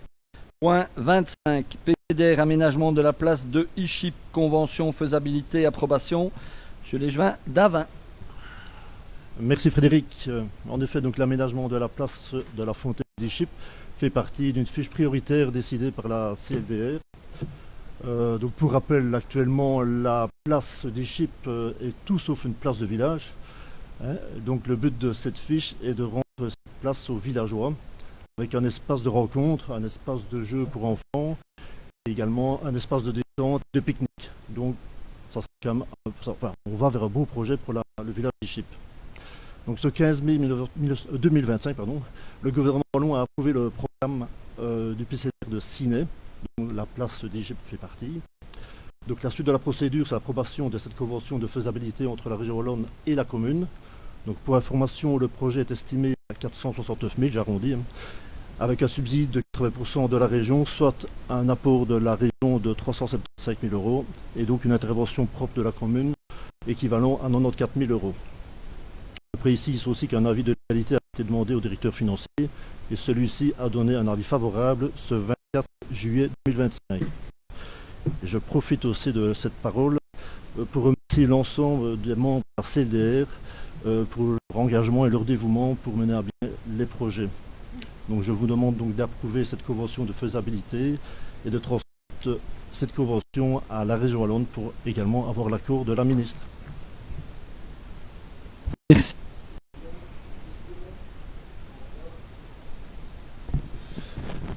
Point 25. PDR aménagement de la place de Ichip. Convention, faisabilité, approbation. Monsieur Léchevin d'Avin. Merci Frédéric. En effet, donc l'aménagement de la place de la fontaine d'Ichip fait partie d'une fiche prioritaire décidée par la CLDR. Donc pour rappel, actuellement la place d'Ichip est tout sauf une place de village. Donc le but de cette fiche est de rendre cette place aux villageois avec un espace de rencontre, un espace de jeu pour enfants et également un espace de détente, de pique-nique. Donc ça sera quand même, on va vers un beau projet pour le village d'Ichip. Donc ce 15 mai 2025, le gouvernement wallon a approuvé le programme du PCDR de Ciney, dont la place d'Ichip fait partie. Donc la suite de la procédure, c'est l'approbation de cette convention de faisabilité entre la région wallonne et la commune. Donc pour information, le projet est estimé à 469 000, j'arrondis, avec un subside de 80% de la région, soit un apport de la région de 375 000 euros, et donc une intervention propre de la commune équivalent à 94 000 euros. Je précise aussi qu'un avis de légalité a été demandé au directeur financier, et celui-ci a donné un avis favorable ce 24 juillet 2025. Et je profite aussi de cette parole pour remercier l'ensemble des membres de la CLDR pour leur engagement et leur dévouement pour mener à bien les projets. Donc je vous demande donc d'approuver cette convention de faisabilité et de transmettre cette convention à la région wallonne pour également avoir l'accord de la ministre. Merci.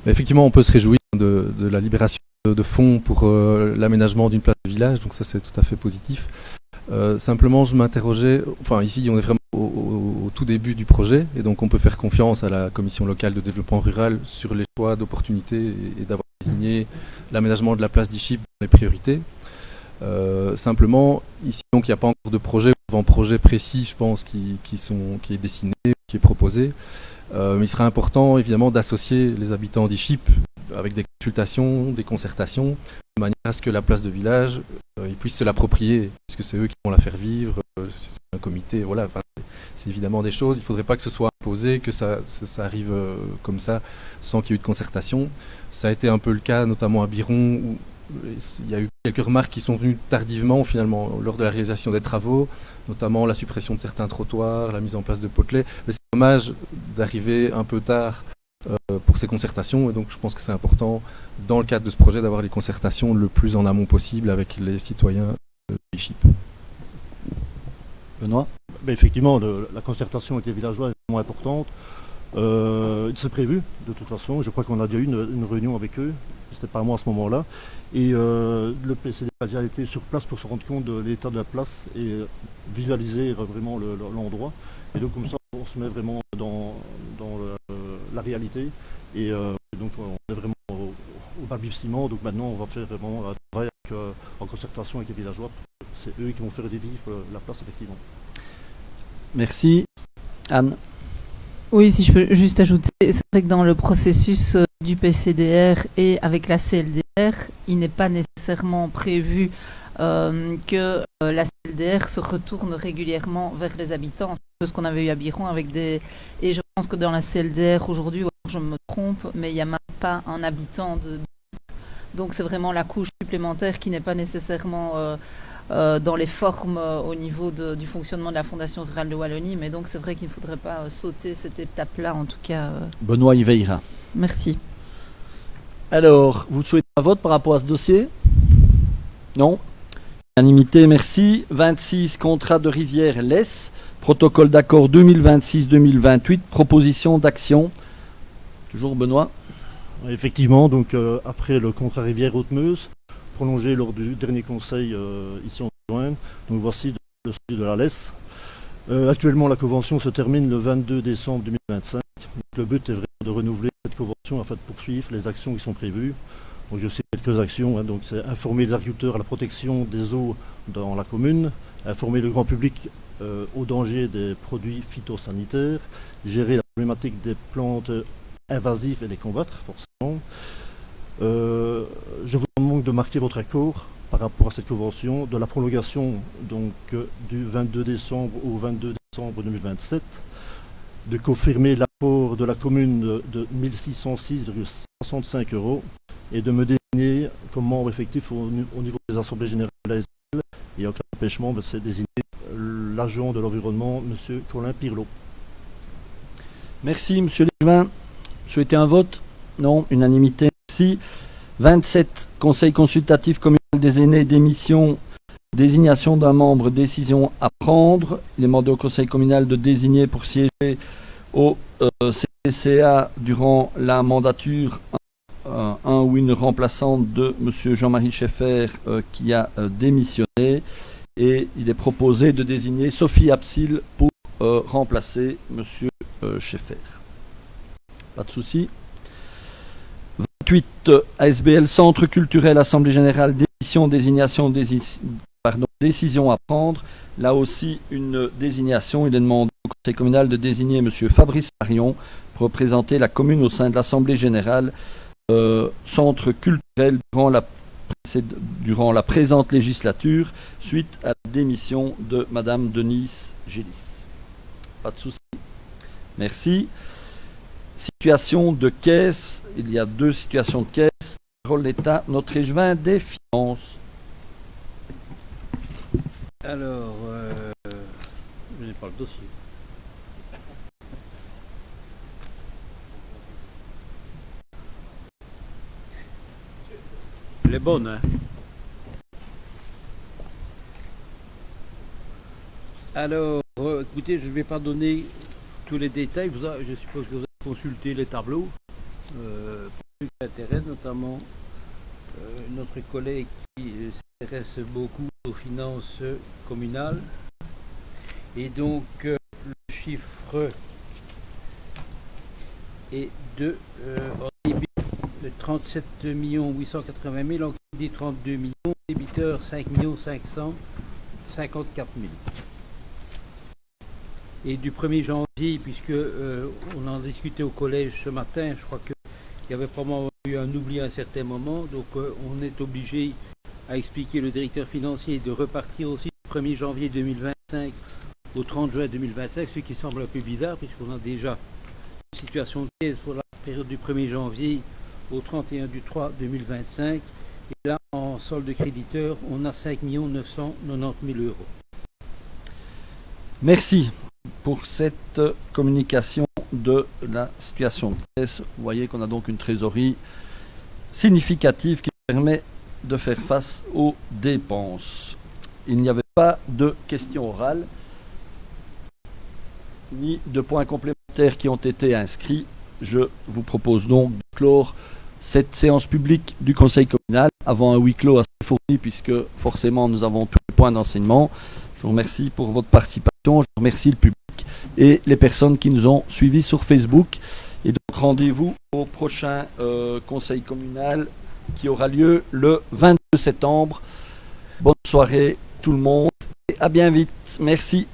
Effectivement, on peut se réjouir de la libération de fonds pour l'aménagement d'une place de village, donc ça c'est tout à fait positif. Simplement, je m'interrogeais, enfin ici on est vraiment au tout début du projet, et donc on peut faire confiance à la commission locale de développement rural sur les choix d'opportunités et d'avoir désigné l'aménagement de la place d'Ichip dans les priorités. Simplement, ici donc il n'y a pas encore de projet, avant-projet précis, je pense, qui est dessiné, qui est proposé. Mais il serait important évidemment d'associer les habitants d'Ichip avec des consultations, des concertations, de manière à ce que la place de village, ils puissent se l'approprier, puisque c'est eux qui vont la faire vivre, c'est un comité, voilà, enfin, c'est évidemment des choses, il ne faudrait pas que ce soit imposé, que ça arrive comme ça, sans qu'il y ait eu de concertation. Ça a été un peu le cas, notamment à Biron, où il y a eu quelques remarques qui sont venues tardivement, finalement, lors de la réalisation des travaux, notamment la suppression de certains trottoirs, la mise en place de potelets. Mais c'est dommage d'arriver un peu tard pour ces concertations, et donc je pense que c'est important, dans le cadre de ce projet, d'avoir les concertations le plus en amont possible avec les citoyens d'Ichip. Benoît? Effectivement, la concertation avec les villageois est vraiment importante. C'est prévu, de toute façon. Je crois qu'on a déjà eu une réunion avec eux. C'était pas moi à ce moment-là. Et le PCD a déjà été sur place pour se rendre compte de l'état de la place et visualiser vraiment l'endroit. Et donc comme ça, on se met vraiment dans la réalité. Et donc on est vraiment au balbutiement. Donc maintenant, on va faire vraiment un travail en concertation avec les villageois. C'est eux qui vont faire revivre la place, effectivement. Merci. Anne? Oui, si je peux juste ajouter, c'est vrai que dans le processus du PCDR et avec la CLDR, il n'est pas nécessairement prévu que la CLDR se retourne régulièrement vers les habitants. C'est un peu ce qu'on avait eu à Biron avec des... Et je pense que dans la CLDR aujourd'hui, je me trompe, mais il n'y a même pas un habitant de... Donc c'est vraiment la couche supplémentaire qui n'est pas nécessairement... dans les formes au niveau du fonctionnement de la Fondation Rurale de Wallonie, mais donc c'est vrai qu'il ne faudrait pas sauter cette étape-là, en tout cas. Benoît y veillera. Merci. Alors, vous souhaitez un vote par rapport à ce dossier? Non? Unanimité, merci. 26, contrat de rivière l'Es, protocole d'accord 2026-2028, proposition d'action. Toujours Benoît? Effectivement, donc après le contrat rivière Haute-Meuse, prolongé lors du dernier conseil ici en juin. Donc voici le suivi de la LES. Actuellement, la convention se termine le 22 décembre 2025. Le but est vraiment de renouveler cette convention afin de poursuivre les actions qui sont prévues. Donc, je sais quelques actions. Donc c'est informer les agriculteurs à la protection des eaux dans la commune, informer le grand public au danger des produits phytosanitaires, gérer la problématique des plantes invasives et les combattre, forcément. Je vous demande de marquer votre accord par rapport à cette convention de la prolongation donc, du 22 décembre au 22 décembre 2027, de confirmer l'apport de la commune de 1606,65 € et de me désigner comme membre effectif au niveau des assemblées générales de la SGL. Et en cas d'empêchement, c'est désigner l'agent de l'environnement, M. Colin Pirlot. Merci, Monsieur Léchevin. Souhaitez un vote? Non, unanimité. Merci. 27. Conseil consultatif communal des aînés, démission, désignation d'un membre, décision à prendre. Il est demandé au conseil communal de désigner pour siéger au CCA durant la mandature un ou une remplaçante de M. Jean-Marie Scheffer qui a démissionné. Et il est proposé de désigner Sophie Absil pour remplacer M. Scheffer. Pas de souci. 28. ASBL Centre culturel Assemblée générale, désignation, décision à prendre. Là aussi, une désignation. Il est demandé au conseil communal de désigner M. Fabrice Marion pour représenter la commune au sein de l'Assemblée générale Centre culturel durant la présente législature, suite à la démission de Mme Denise Gélis. Pas de souci. Merci. Situation de caisse. Il y a 2 situations de caisse. Parole d'État, notre échevin des finances. Alors, je n'ai pas le dossier. Elle est bonne, hein? Alors, écoutez, je ne vais pas donner tous les détails. Je suppose que vous avez consulté les tableaux. Pour ceux qui s'intéressent, notamment notre collègue qui s'intéresse beaucoup aux finances communales. Et donc, le chiffre est de de 37 880 000, en crédit 32 millions, débiteur 5 554 000. Et du 1er janvier, puisque on en discutait au collège ce matin, je crois qu'il y avait probablement eu un oubli à un certain moment, donc on est obligé à expliquer le directeur financier de repartir aussi du 1er janvier 2025 au 30 juin 2025, ce qui semble un peu bizarre, puisqu'on a déjà une situation de caisse pour la période du 1er janvier au 31 du 3 2025. Et là, en solde créditeur, on a 5 990 000 €. Merci pour cette communication de la situation de caisse. Vous voyez qu'on a donc une trésorerie significative qui permet de faire face aux dépenses. Il n'y avait pas de questions orales ni de points complémentaires qui ont été inscrits. Je vous propose donc de clore cette séance publique du Conseil communal avant un huis clos assez fourni, puisque forcément nous avons tous les points d'enseignement. Je vous remercie pour votre participation, je remercie le public et les personnes qui nous ont suivis sur Facebook. Et donc rendez-vous au prochain Conseil communal qui aura lieu le 22 septembre. Bonne soirée tout le monde et à bien vite. Merci.